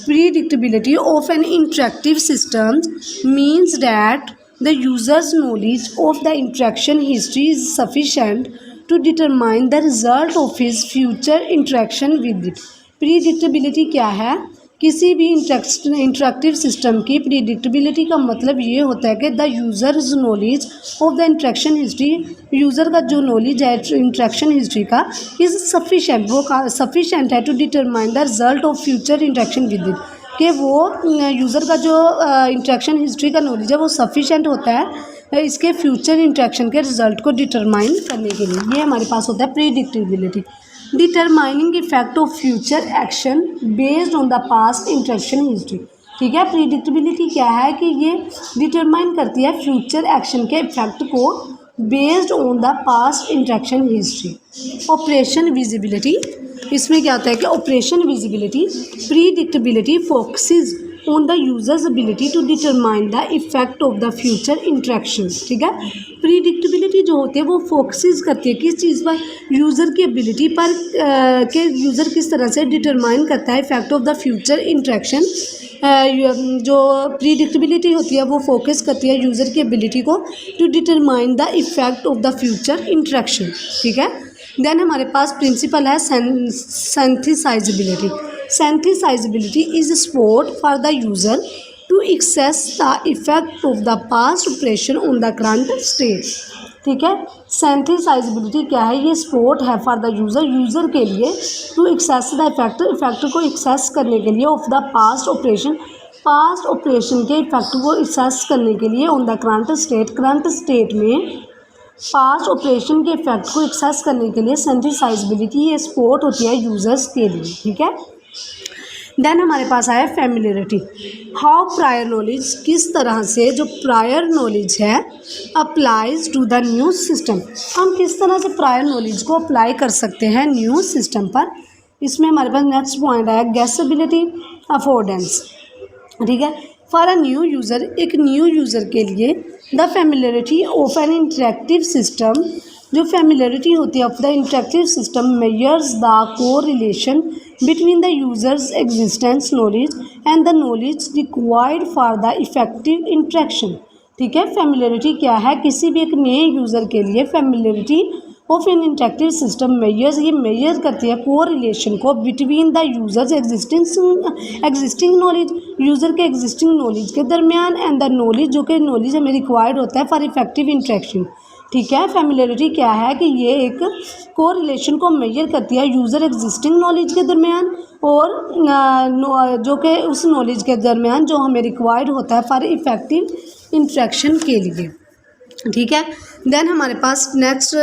Predictability of an interactive system means that the users knowledge of the interaction history is sufficient to determine the result of his future interaction with it. प्रीडिक्टेबिलिटी क्या है, किसी भी इंटरेक्टिव सिस्टम की प्रीडिक्टेबिलिटी का मतलब ये होता है कि the user's knowledge of the interaction history, user का जो नॉलेज है इंटरेक्शन हिस्ट्री का, इज़ सफिशेंट, वो सफिशेंट है to determine the result of future interaction with it, कि वो यूज़र का जो इंटरेक्शन हिस्ट्री का नॉलेज है वो सफिशेंट होता है इसके फ्यूचर इंटरेक्शन के रिजल्ट को डिटरमाइन करने के लिए। ये हमारे पास होता है predictability. Determining effect of future action based on the past interaction history, ठीक है। प्रीडिक्टेबिलिटी क्या है कि ये डिटरमाइन करती है फ्यूचर एक्शन के इफेक्ट को based on the past interaction history. Operation visibility, इसमें क्या होता है कि operation visibility, predictability focuses on the users ability to determine the effect of the future interaction, ठीक है। प्रीडिक्टेबिलिटी जो होती है वो फोकसेस करती है किस चीज़ पर, यूज़र की एबिलिटी पर, के यूज़र किस तरह से डिटरमाइन करता है effect of the future interaction. जो प्रीडिक्टेबिलिटी होती है वो फोकस करती है यूज़र की एबिलिटी को to determine the effect of the future interaction, ठीक है। देन हमारे पास प्रिंसिपल है सिंथेसाइजेबिलिटी। Synthesizability is support for the user to access the effect of the past operation on the current state, ठीक है। Synthesizability क्या है, ये सपोर्ट है फॉर द यूज़र के लिए टू एक्सेस द इफेक्ट को एक्सेस करने के लिए of the past operation past operation के इफेक्ट को एक्सेस करने के लिए ऑन द करंट स्टेट में पास्ट ऑपरेशन के इफेक्ट को एक्सेस करने के लिए सेंसिटाइजेबिलिटी ये सपोर्ट होती है यूजर्स के लिए, ठीक है। देन हमारे पास आया फेमिलियरिटी। हाउ प्रायर नॉलेज, किस तरह से जो प्रायर नॉलेज है applies to the new system, हम किस तरह से प्रायर नॉलेज को अप्लाई कर सकते हैं न्यू सिस्टम पर। इसमें हमारे पास नेक्स्ट पॉइंट आया गेसेबिलिटी, अफोर्डेंस, ठीक है। फॉर अ न्यू यूज़र, एक न्यू यूज़र के लिए the familiarity of an interactive system, जो फेमिलियरिटी होती है of the interactive system measures the correlation between the users existence knowledge and the knowledge required for the effective interaction, ठीक है। Familiarity क्या है, किसी भी एक नए यूज़र के लिए familiarity of an interactive system measures, ये मेजर करती है कोरिलेशन को between the users existing knowledge, user के एग्जिस्टिंग नॉलेज के दरमियान एंड द नॉलेज, जो कि नॉलेज हमें रिक्वायर्ड होता है फॉर इफेक्टिव इंटरेक्शन, ठीक है। फेमिलियरिटी क्या है कि ये एक कोरिलेशन को मेजर करती है यूज़र एग्जिस्टिंग नॉलेज के दरमियान और जो कि उस नॉलेज के दरमियान जो हमें रिक्वायर्ड होता है फॉर इफेक्टिव इंटरेक्शन के लिए, ठीक है। देन हमारे पास नेक्स्ट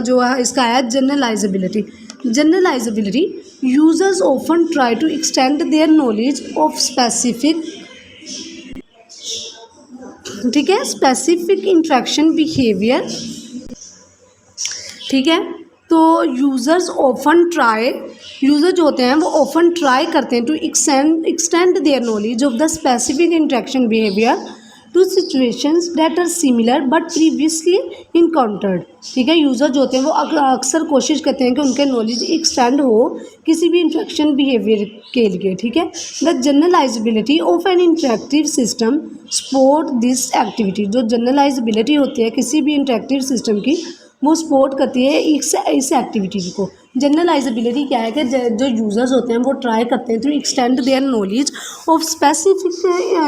जो है इसका है generalizability. Generalizability, users often try to extend their knowledge of specific, ठीक है, स्पेसिफिक इंटरेक्शन बिहेवियर, ठीक है। तो यूज़र्स ऑफन ट्राई, यूज़र जो होते हैं वो ऑफन ट्राई करते हैं to extend their knowledge of the specific interaction behaviour to situations that are similar but previously encountered, ठीक है। यूज़र जो होते हैं वो अक्सर कोशिश करते हैं कि उनके नॉलेज एक्सटेंड हो किसी भी इंटरेक्शन बिहेवियर के लिए, ठीक है। The generalisability of an interactive system support this activity, जो जनरलाइजेबिलिटी होती है किसी भी इंटरेक्टिव सिस्टम की वो सपोर्ट करती है इस एक्टिविटी को। जनरलाइजेबिलिटी क्या है कि जो यूज़र्स होते हैं वो ट्राई करते हैं to extend their knowledge of specific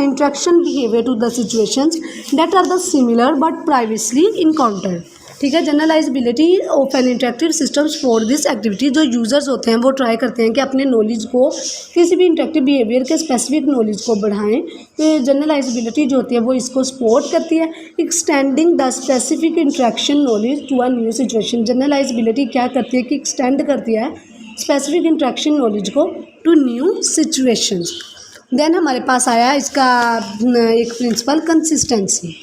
interaction behaviour to the situations that are the similar but previously encountered, ठीक है। Generalizability of an interactive systems for this activity, जो यूज़र्स होते हैं वो ट्राई करते हैं कि अपने नॉलेज को किसी भी इंटरेक्टिव बिहेवियर के स्पेसिफिक नॉलेज को बढ़ाएं, तो जनरलाइजेबिलिटी जो होती है वो इसको सपोर्ट करती है। Extending the specific interaction knowledge to a new situation, generalizability क्या करती है कि एक्सटेंड करती है स्पेसिफिक इंटरेक्शन नॉलेज को टू न्यू सिचुएशंस। देन हमारे पास आया इसका एक principle consistency.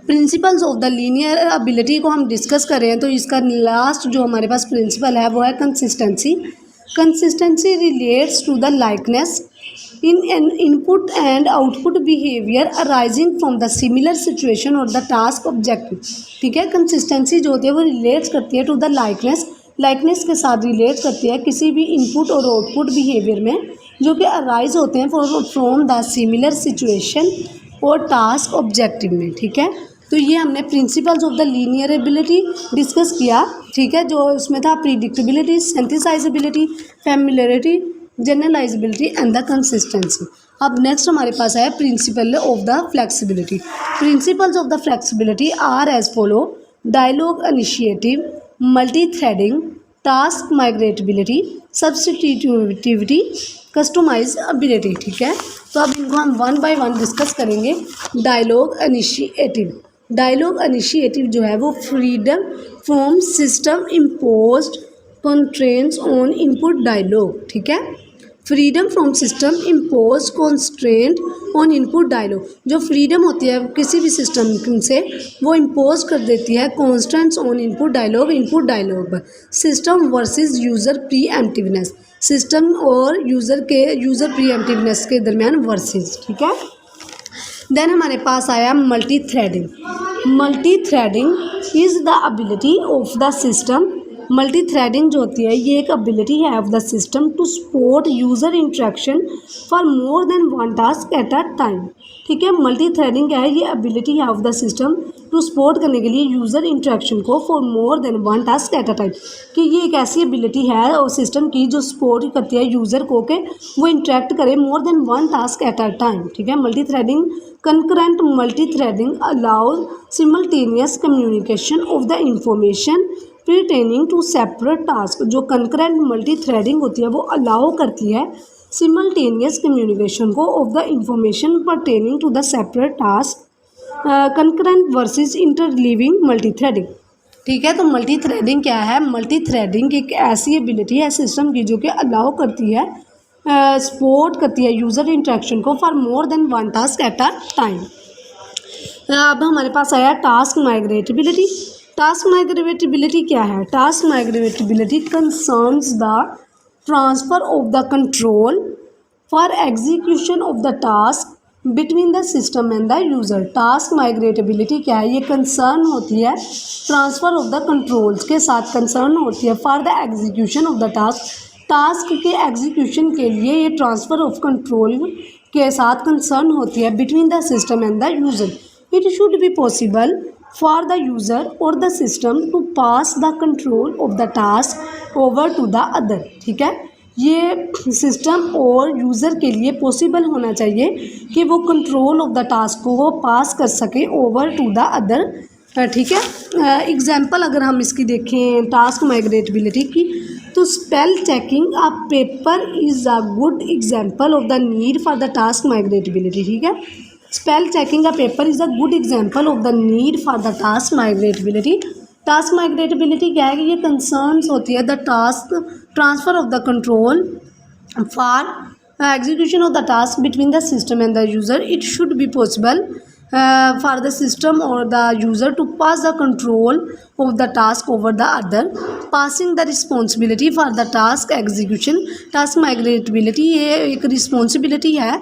Principles of the linear ability को हम डिस्कस कर रहे हैं, तो इसका लास्ट जो हमारे पास प्रिंसिपल है वो है consistency. Consistency relates to the likeness in an input and output behaviour arising from the similar situation और द टास्क ऑब्जेक्टिव, ठीक है। कंसिस्टेंसी जो होती है वो रिलेट्स करती है टू द लाइकनेस के साथ रिलेट करती है किसी भी इनपुट और आउटपुट बिहेवियर में जो कि अराइज होते हैं फ्रॉम द सिमिलर सिचुएशन और टास्क ऑब्जेक्टिव में, ठीक है। तो ये हमने principles of the linear ability discuss किया, ठीक है, जो उसमें था predictability, sensitizability, familiarity, generalizability and the consistency. अब नेक्स्ट हमारे पास है principle of the flexibility. Principles of the flexibility are as follow: dialogue initiative, multi threading, task migratability, substitutivity, customizability, ठीक है। तो अब इनको हम वन बाय वन डिस्कस करेंगे। डायलॉग इनिशिएटिव जो है वो freedom from system imposed constraints on input dialogue, ठीक है। Freedom from system impose constraint on input dialogue, जो फ्रीडम होती है किसी भी सिस्टम से वो इम्पोज कर देती है कॉन्स्टेंट्स ऑन इनपुट डायलॉग पर। System versus user preemptiveness, system और यूज़र प्रीएम्प्टिवनेस के दरमियान वर्सेस, ठीक है। देन हमारे पास आया multi threading is the ability of the system. Multi threading जो होती है ये एक एबिलिटी है of the system to support user interaction for more than one task at a time, ठीक है। मल्टी थ्रेडिंग क्या है, ये एबिलिटी है of the system to support करने के लिए यूज़र इंटरेक्शन को for more than one task at a time, कि ये एक ऐसी एबिलिटी है और सिस्टम की जो सपोर्ट करती है यूज़र को कि वो इंटरेक्ट करे मोर than one task at a time, ठीक है। Multi threading concurrent multi-threading allows simultaneous communication of the information pertaining to separate task। जो concurrent multi-threading होती है वो allow करती है सिमल्टेनियस कम्युनिकेशन को of the information pertaining to the separate task, concurrent versus interleaving multithreading. ठीक है, तो मल्टी थ्रेडिंग क्या है? मल्टी थ्रेडिंग एक ऐसी एबिलिटी है सिस्टम की जो कि अलाउ करती है, सपोर्ट करती है यूज़र इंटरेक्शन को for more than one task at a time. अब हमारे पास आया टास्क माइग्रेटेबिलिटी। टास्क माइग्रेटेबिलिटी क्या है? Task migratability concerns the transfer of the control for execution of the task between the system and the user. Task migratability क्या है? ये concern होती है ट्रांसफ़र ऑफ द कंट्रोल्स के साथ, कंसर्न होती है for the execution of the task. Task के एग्जीक्यूशन के लिए ये ट्रांसफ़र ऑफ कंट्रोल के साथ कंसर्न होती है between the system and the user. It should be possible for the user or the system to pass the control of the task over to the other. ठीक है, ये system और user के लिए पॉसिबल होना चाहिए कि वो कंट्रोल ऑफ द टास्क को वो पास कर सके ओवर टू द अदर। ठीक है, एग्जांपल अगर हम इसकी देखें टास्क माइग्रेटेबिलिटी की, तो spell checking a paper is a good example of the need for the task migratability. ठीक है, spell checking a paper is a good example of the need for the task migratability. Task migratability क्या है कि ये concerns होती है the task transfer of the control for execution of the task between the system and the user. It should be possible for the system or the user to pass the control of the task over the other, passing the responsibility for the task execution। task migrability ये एक responsibility है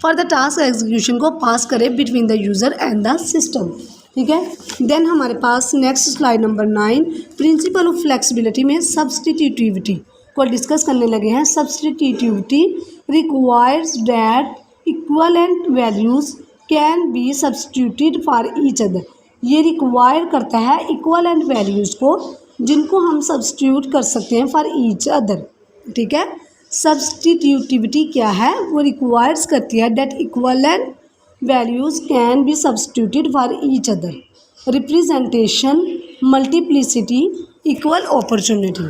for the task execution को pass करे between the user and the system। ठीक है, then हमारे पास next slide number 9 principle of flexibility में सब्सटीट्यूटिविटी को डिस्कस करने लगे हैं। Substitutivity requires that equivalent values can be substituted for each other. ये रिक्वायर करता है इक्विवेलेंट वैल्यूज़ को जिनको हम सब्सटीट्यूट कर सकते हैं फॉर ईच अदर। ठीक है, सब्सटीट्यूटिविटी क्या है? वो रिक्वायर्स करती है that equivalent values can be substituted for each other. Representation, multiplicity, equal opportunity.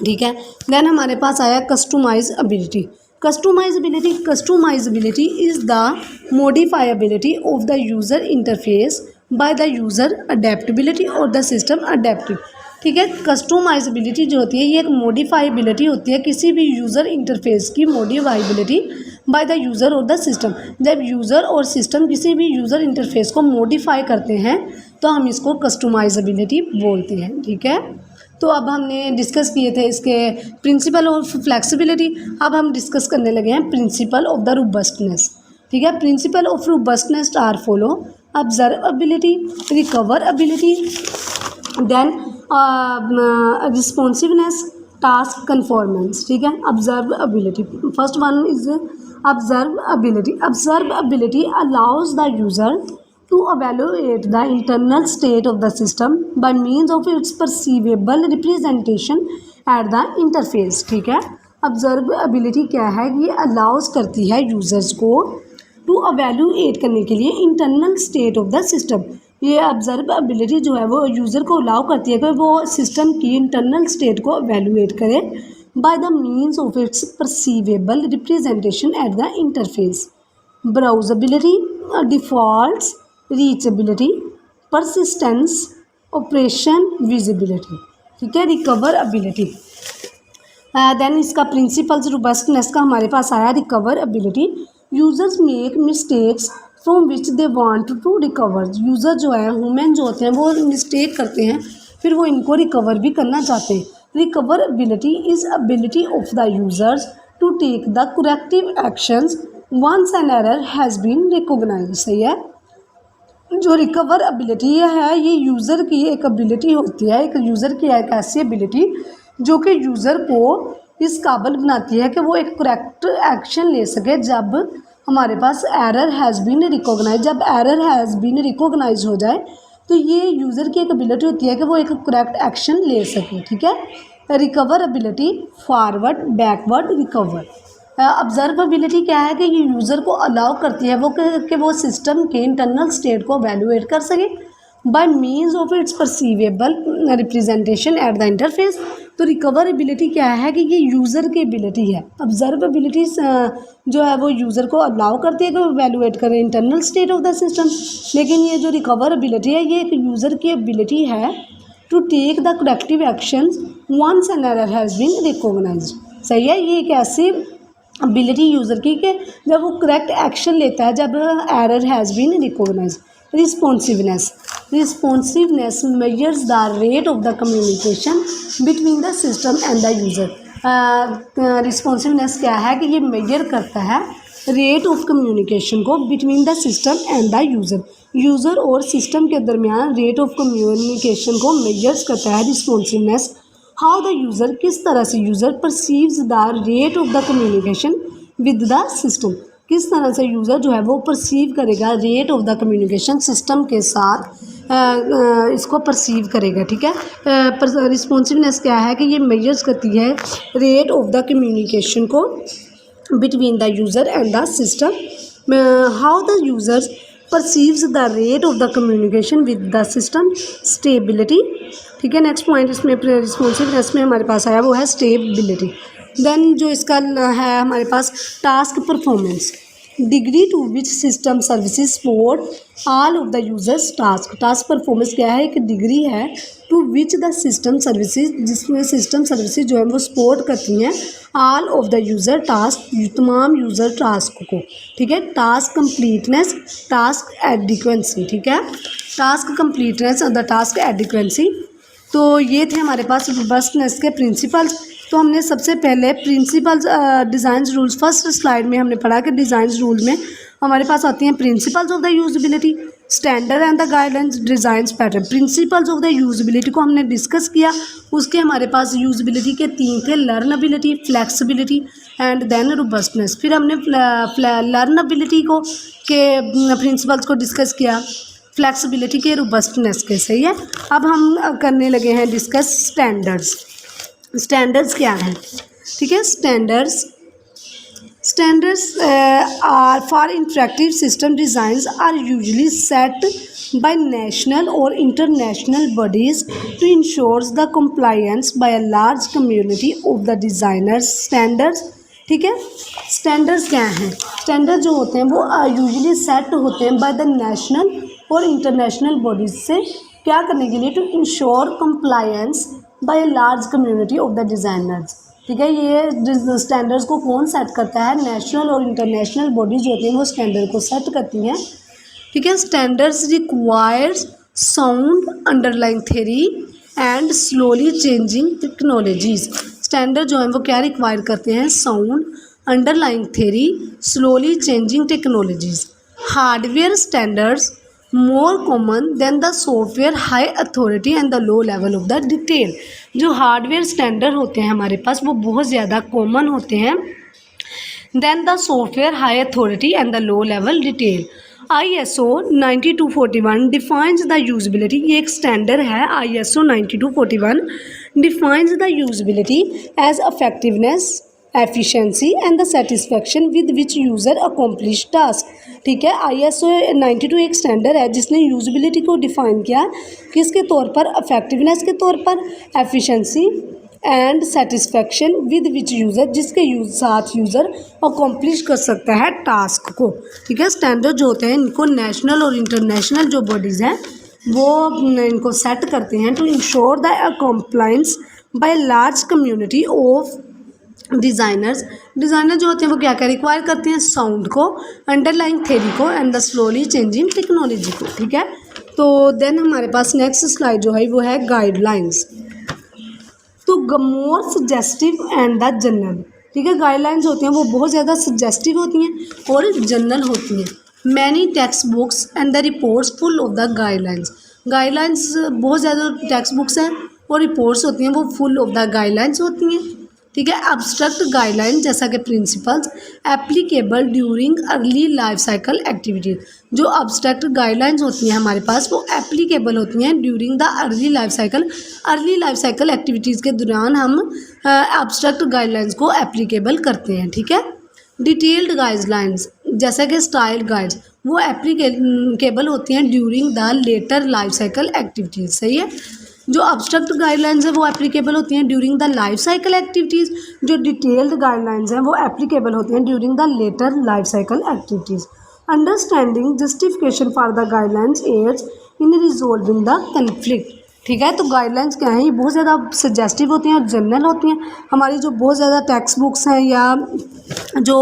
ठीक है, देन हमारे पास आया कस्टमाइजेबिलिटी। Customizability is the modifiability of the user interface by the user adaptability or the system adaptive। ठीक है, कस्टमाइजेबिलिटी जो होती है ये एक मॉडिफाइबिलिटी होती है किसी भी यूज़र इंटरफेस की, मॉडिफाइबिलिटी by the user or the system. जब यूज़र और सिस्टम किसी भी यूज़र इंटरफेस को मॉडिफाई करते हैं तो हम इसको कस्टमाइजेबिलिटी बोलते हैं। ठीक है, तो अब हमने डिस्कस किए थे इसके प्रिंसिपल ऑफ फ्लेक्सिबिलिटी। अब हम डिस्कस करने लगे हैं प्रिंसिपल ऑफ द रोबस्टनेस। ठीक है, principle of robustness are follow: observability, recoverability, then responsiveness, task conformance. ठीक है, observability, first one is observability. Observability allows the user to evaluate the internal state of the system by means of its perceivable representation at the interface। ठीक है, observability क्या है कि ये allows करती है यूज़र्स को टू एवेल्यूएट करने के लिए internal state of the system. ये ऑब्जर्वेबिलिटी जो है वो यूज़र को अलाउ करती है कि वो सिस्टम की इंटरनल स्टेट को एवेल्यूएट करे by the means of its perceivable representation at the interface. Browsability, defaults, reachability, persistence, operation, visibility. ठीक है, रिकवरेबिलिटी, देन इसका प्रिंसिपल्स रोबस्टनेस का हमारे पास आया recoverability. Users make mistakes from which they want to recover. User जो है, human जो होते हैं, वो मिस्टेक करते हैं फिर वो इनको रिकवर भी करना चाहते हैं। Recoverability is ability of the users to take the corrective actions once an error has been recognised. सही है, जो रिकवरेबिलिटी है ये यूज़र की एक एबिलिटी होती है, एक यूज़र की एक ऐसी एबिलिटी जो कि यूज़र को इस काबिल बनाती है कि वो एक करेक्ट एक्शन ले सके जब हमारे पास एरर हैज़ बीन रिकॉग्नाइज। जब एरर हैज़ बीन रिकॉग्नाइज हो जाए तो ये यूज़र की एक एबिलिटी होती है कि वो एक करेक्ट एक्शन ले सके। ठीक है, recoverability, forward, backward, recover. Observability क्या है कि ये यूज़र को अलाउ करती है वो कि वो सिस्टम के इंटरनल स्टेट को एवेल्यूएट कर सके by means of its perceivable representation at the interface. तो रिकवरेबिलिटी क्या है कि ये यूज़र की एबिलिटी है। ऑब्जर्वेबिलिटी जो है वो यूज़र को अलाउ करती है कि वो वैल्यूएट करें internal state of the system, लेकिन ये जो रिकवरेबिलिटी है ये एक यूज़र की एबिलिटी है to take the corrective action once an error has been recognised. सही है, ये एक ऐसी एबिलिटी यूज़र की कि जब वो करेक्ट एक्शन लेता है जब error has been recognised. Responsiveness measures the rate of the communication between the system and the user. Responsiveness क्या है कि ये मेजर करता है रेट ऑफ कम्युनिकेशन को between the system and the user और सिस्टम के दरमियान रेट ऑफ कम्युनिकेशन को मेजर्स करता है रिस्पॉन्सिवनेस। हाउ द यूज़र, किस तरह से user perceives the rate of the communication with the system, किस तरह से यूज़र जो है वो परसीव करेगा rate of the communication system के साथ इसको परसीव करेगा। ठीक है, रिस्पॉन्सिवनेस क्या है कि ये मेजर्स करती है रेट ऑफ द कम्युनिकेशन को between the user and the system. How the users perceives the rate of the communication with the system, stability. ठीक है, नेक्स्ट पॉइंट इसमें रिस्पॉन्सिवनेस में हमारे पास आया वो है स्टेबिलिटी। देन जो इसका है हमारे पास task performance, degree to which system services support all of the users task. Task performance क्या है, एक डिग्री है to which the system services, जिसमें सिस्टम सर्विसेज जो है वो सपोर्ट करती हैं all of the user task, तमाम यूज़र टास्क को। ठीक है, टास्क कंप्लीटनेस, टास्क एडिक्वेंसी। ठीक है, टास्क कंप्लीटनेस और द टास्क एडिक्वेंसी। तो ये थे हमारे पास रोबस्टनेस के प्रिंसिपल्स। तो हमने सबसे पहले principles design rules, first slide में हमने पढ़ा कि डिज़ाइन रूल में हमारे पास आती हैं principles of the usability, standard and the guidelines, design pattern. Principles of the usability को हमने डिस्कस किया, उसके हमारे पास यूजेबिलिटी के 3 थे, लर्नबिलिटी, फ्लेक्सिबिलिटी एंड देन रोबस्टनेस। फिर हमने लर्नबिलिटी को के प्रिंसिपल्स को डिस्कस किया, फ्लेक्सिबिलिटी के, रोबस्टनेस के। सही है, अब हम करने लगे हैं डिस्कस स्टैंडर्ड्स। स्टैंडर्ड्स क्या हैं? ठीक है, standards are for interactive system designs are usually set by national or international bodies to ensure the compliance by a large community of the designers standards। ठीक है, स्टैंडर्ड्स क्या हैं? स्टैंडर्ड जो होते हैं वो यूजुअली सेट होते हैं बाय द नेशनल और इंटरनेशनल बॉडीज से, क्या करने के लिए? To ensure compliance by large community of the designers. ठीक है, ये स्टैंडर्ड्स को कौन सेट करता है? नेशनल और इंटरनेशनल बॉडीज होती हैं वो स्टैंडर्ड को सेट करती हैं। ठीक है, standards requires sound underlying theory and slowly changing technologies. Standard जो है वो क्या रिक्वायर करते हैं? Sound underlying theory, slowly changing technologies. Hardware standards more common than the software high authority and the low level of the detail. जो hardware standard होते हैं हमारे पास वो बहुत ज़्यादा कॉमन होते हैं than the software high authority and the low level detail. ISO 9241 defines the usability, ये एक स्टैंडर्ड है। ISO 9241 defines the usability as effectiveness, efficiency and the satisfaction with which user accomplish task. ठीक है, ISO 92 एक standard है जिसने usability को define किया किसके तौर पर? इफेक्टिवनेस के तौर पर, efficiency and satisfaction with which user, जिसके साथ यूज़र अकम्प्लिश कर सकता है टास्क को। ठीक है, स्टैंडर्ड जो होते हैं इनको नेशनल और इंटरनेशनल जो बॉडीज़ हैं वो इनको सेट करते हैं to ensure the compliance by large community of designers. Designer जो होते हैं वो क्या क्या रिक्वायर करते हैं? साउंड को, अंडरलाइंग थ्योरी को and the slowly changing technology को। ठीक है, तो देन हमारे पास नेक्स्ट स्लाइड जो है वो है गाइडलाइंस। तो मोर सजेस्टिव एंड द जनरल। ठीक है, गाइडलाइंस होती हैं वो बहुत ज़्यादा सजेस्टिव होती हैं और जनरल होती हैं। Many text books and the reports full of the guidelines. Guidelines बहुत ज़्यादा टेक्स्ट बुक्स हैं और रिपोर्ट्स होती हैं वो फुल ऑफ द गाइडलाइंस होती हैं। ठीक है, एब्स्ट्रैक्ट गाइडलाइन जैसा कि principles applicable during early life cycle activities. जो एब्स्ट्रैक्ट गाइडलाइंस होती हैं हमारे पास वो एप्लीकेबल होती हैं during the early life cycle activities के दौरान हम एब्स्ट्रैक्ट गाइडलाइंस को एप्लीकेबल करते हैं। ठीक है, डिटेल्ड गाइडलाइंस जैसा कि स्टाइल गाइड्स वो एप्लीकेबल होती हैं during the later life cycle activities. सही है। जो अब्स्ट्रक्ट गाइडलाइंस है वो एप्लीकेबल होती हैं during the life cycle activities. जो डिटेल्ड गाइडलाइंस हैं वो एप्लीकेबल होती हैं during the later life cycle activities. Understanding justification for the guidelines aids in resolving the conflict. ठीक है। तो गाइडलाइंस क्या हैं, ये बहुत ज़्यादा सजेस्टिव होती हैं और जनरल होती हैं। हमारी जो बहुत ज़्यादा टेक्स्ट बुक्स हैं या जो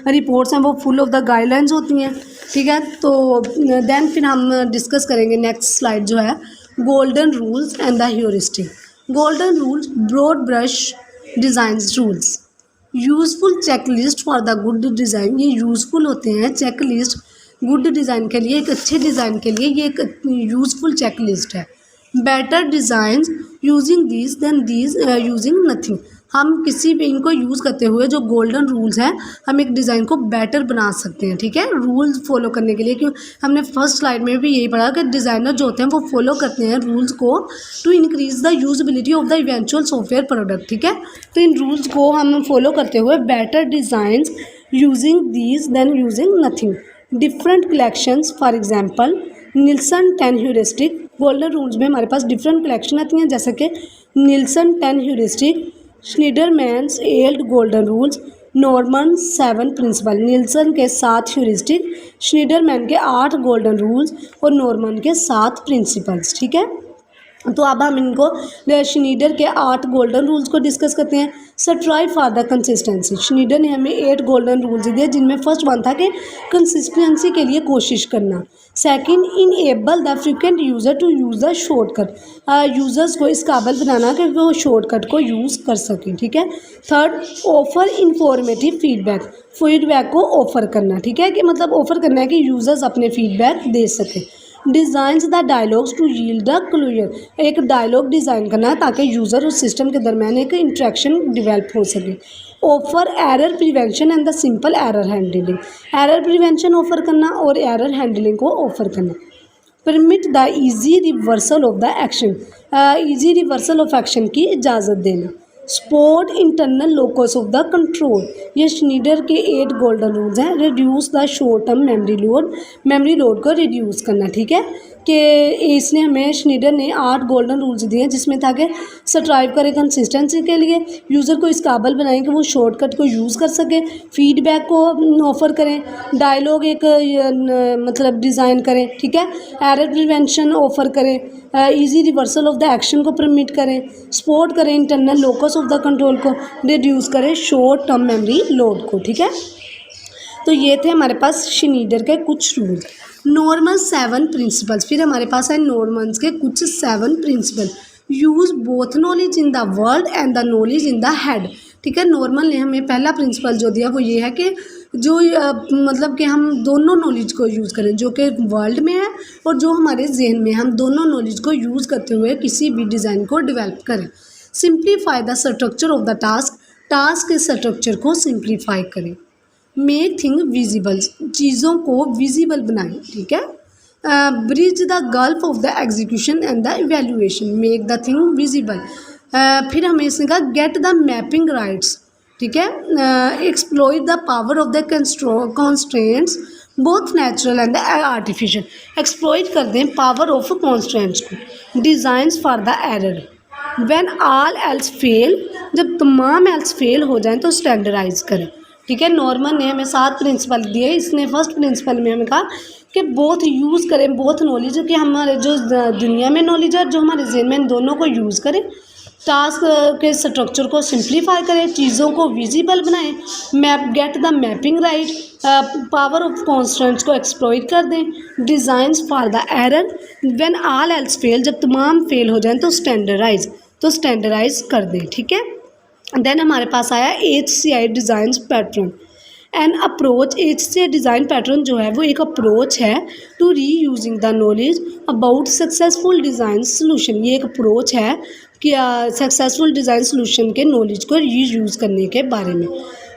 रिपोर्ट्स हैं वो फुल ऑफ द गाइडलाइंस होती हैं। ठीक है। तो देन फिर हम डिस्कस करेंगे नेक्स्ट स्लाइड जो है golden rules and the heuristic. Golden rules broad brush design rules. Useful checklist for the good design. ये यूज़फुल होते हैं चेकलिस्ट गुड डिज़ाइन के लिए, एक अच्छे डिज़ाइन के लिए ये एक यूज़फुल चेकलिस्ट है। Better design using these than these using nothing. हम किसी भी इनको यूज़ करते हुए जो गोल्डन रूल्स हैं हम एक डिज़ाइन को बेटर बना सकते हैं। ठीक है। रूल्स फॉलो करने के लिए, क्यों हमने फर्स्ट स्लाइड में भी यही पढ़ा कि डिज़ाइनर जो होते हैं वो फॉलो करते हैं रूल्स को to increase the usability of the eventual software product. ठीक है। तो इन रूल्स को हम फॉलो करते हुए better designs using these than using nothing. Different collections for example Nielsen 10 heuristic. Golden rules में हमारे पास डिफरेंट कलेक्शन आती हैं जैसे कि Nielsen 10 heuristic, Shneiderman's 8 golden rules, Norman 7 principle. Nielsen के 7 ह्यूरिस्टिक, श्नीडरमैन के 8 गोल्डन रूल्स और नॉर्मन के 7 प्रिंसिपल्स। ठीक है। तो अब हम इनको श्नीडर के 8 गोल्डन रूल्स को डिस्कस करते हैं। Strive for the consistency. Shneider ने हमें 8 गोल्डन रूल्स दिए जिनमें फर्स्ट वन था कि कंसिस्टेंसी के लिए कोशिश करना। Second, enable the frequent user to use the shortcut. Users को इस काबिल बनाना कि वो शॉर्टकट को यूज़ कर सकें। ठीक है। Third, offer informative feedback. Feedback को ऑफ़र करना। ठीक है। कि मतलब ऑफ़र करना है कि यूज़र्स अपने फीडबैक दे सकें। Designs the dialogues to yield the clear. एक डायलॉग डिज़ाइन करना है ताकि यूज़र और सिस्टम के दरमियान एक इंटरेक्शन डेवलप हो सके। Offer error prevention and the simple error handling. Error prevention offer करना और एरर हैंडलिंग को ऑफर करना। Permit the easy reversal of the action. Easy reversal of action की इजाज़त देना। Support internal locus of the control. ये श्नीडर के 8 golden rules हैं। Reduce the short term memory load को रिड्यूस करना। ठीक है। कि इसने हमें श्नीडर ने 8 गोल्डन रूल्स दिए जिसमें था कि स्ट्राइव करें कंसिस्टेंसी के लिए, यूज़र को इस काबिल बनाएं कि वो शॉर्टकट को यूज़ कर सके, फीडबैक को ऑफ़र करें, डायलॉग एक मतलब डिज़ाइन करें। ठीक है। एरर प्रिवेंशन ऑफ़र करें, easy reversal of the action को परमिट करें, सपोर्ट करें internal locus of the control को, रिड्यूस करें शॉर्ट टर्म मेमोरी लोड को। ठीक है। तो ये थे हमारे पास श्नीडर के कुछ रूल। Norman 7 principles. फिर हमारे पास है नॉर्मन्स के कुछ 7 principle. Use both knowledge in the world and the knowledge in the head. ठीक है। नॉर्मल ने हमें पहला प्रिंसिपल जो दिया वो ये है कि जो मतलब कि हम दोनों नॉलेज को यूज़ करें जो कि वर्ल्ड में है और जो हमारे जहन में, हम दोनों नॉलेज को यूज़ करते हुए किसी भी डिज़ाइन को डेवलप करें। Simplify the structure of the task. Task के स्ट्रक्चर को सिंप्लीफाई करें। Make thing visible. चीज़ों को विजिबल बनाएं। ठीक है। Bridge the gulf of the execution and the evaluation. Make the thing visible. फिर हमें इसने कहा गेट द मैपिंग राइट्स। ठीक है। Exploit the power of the constraints both natural and artificial. Exploit कर दें पावर ऑफ कॉन्स्ट्रेंट्स को। Designs for the error. When all else fail. जब तमाम एल्स फेल हो जाएं तो स्टैंडर्डाइज करें। ठीक है। नॉर्मन ने हमें 7 प्रिंसिपल दिए। इसने फर्स्ट प्रिंसिपल में हमें कहा कि बोथ यूज़ करें, बोथ नॉलेज कि हमारे जो दुनिया में नॉलेज है जो हमारे जहन में, दोनों को यूज़ करें। टास्क के स्ट्रक्चर को सिंप्लीफाई करें, चीज़ों को विजिबल बनाएं, get the mapping right, power of constants को एक्सप्लॉइट कर दें। Designs for the error. When all else fail. जब तमाम फेल हो जाएं तो स्टैंडर्डाइज कर दें। ठीक है। देन हमारे पास आया HCI design pattern and approach. HCI design pattern जो है वो एक अप्रोच है to reusing the knowledge about successful design solution. ये एक अप्रोच है कि सक्सेसफुल डिज़ाइन सोल्यूशन के नॉलेज को रीयूज़ करने के बारे में।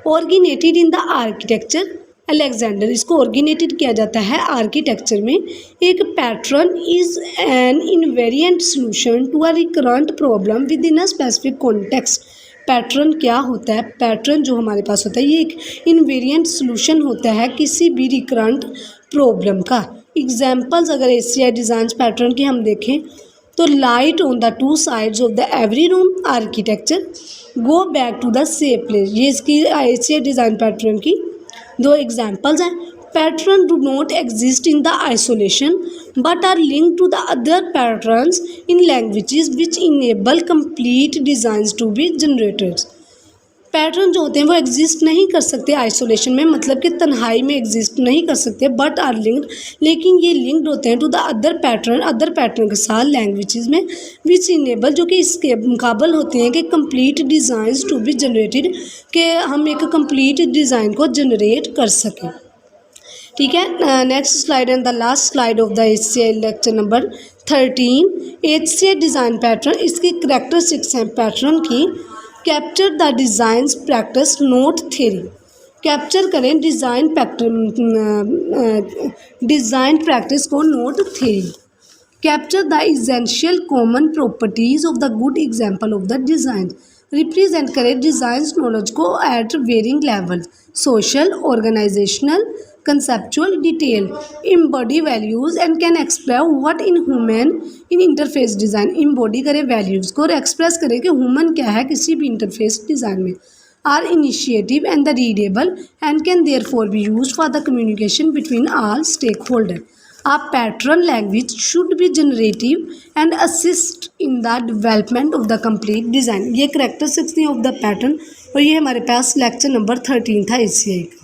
Organised in the architecture Alexander. इसको ऑर्गेनाइटेड किया जाता है आर्किटेक्चर में। एक pattern is an invariant solution to a recurrent problem within a specific context. Pattern क्या होता है? पैटर्न जो हमारे पास होता है ये एक इनवेरिएंट सोल्यूशन होता है किसी भी रिकरेंट प्रॉब्लम का। एग्जाम्पल्स अगर ACI डिज़ाइन पैटर्न की हम देखें तो light on the two sides of the every room architecture go back to the same place, ये इसकी ACI डिज़ाइन पैटर्न की दो एग्जाम्पल्स हैं। Pattern do not exist in the isolation but are linked to the other patterns in languages which enable complete designs to be generated. Pattern जो होते हैं वो exist नहीं कर सकते आइसोलेशन में, मतलब कि तन्हाई में एग्जिस्ट नहीं कर सकते, बट आर लिंक्ड, लेकिन ये लिंक्ड होते हैं टू द अदर पैटर्न के साथ लैंग्वेजेस में विच इनेबल, जो कि इसके मुकाबल होते हैं कि complete designs to be generated, कि हम एक कंप्लीट डिज़ाइन को जनरेट कर सकें। ठीक है, next slide and the last slide of the ACI lecture number 13 ACI design pattern. इसकी करैक्टरिस्टिक्स हैं पैटर्न की। Capture the designs practice not theory, capture करें डिज़ाइन प्रैक्टिस को not theory. Capture the essential common properties of the good example of the design, represent करें design knowledge को at varying level, social, organisational, conceptual, detail, embody values and can express what in human in interface design, embody करें values को और express करें कि human क्या है किसी भी interface design में, are initiative and the readable and can therefore be used for the communication between all stakeholders. A pattern language should be generative and assist in the development of the complete design। ये characteristics थी of the pattern और ये हमारे पास lecture number 13 था ACI का।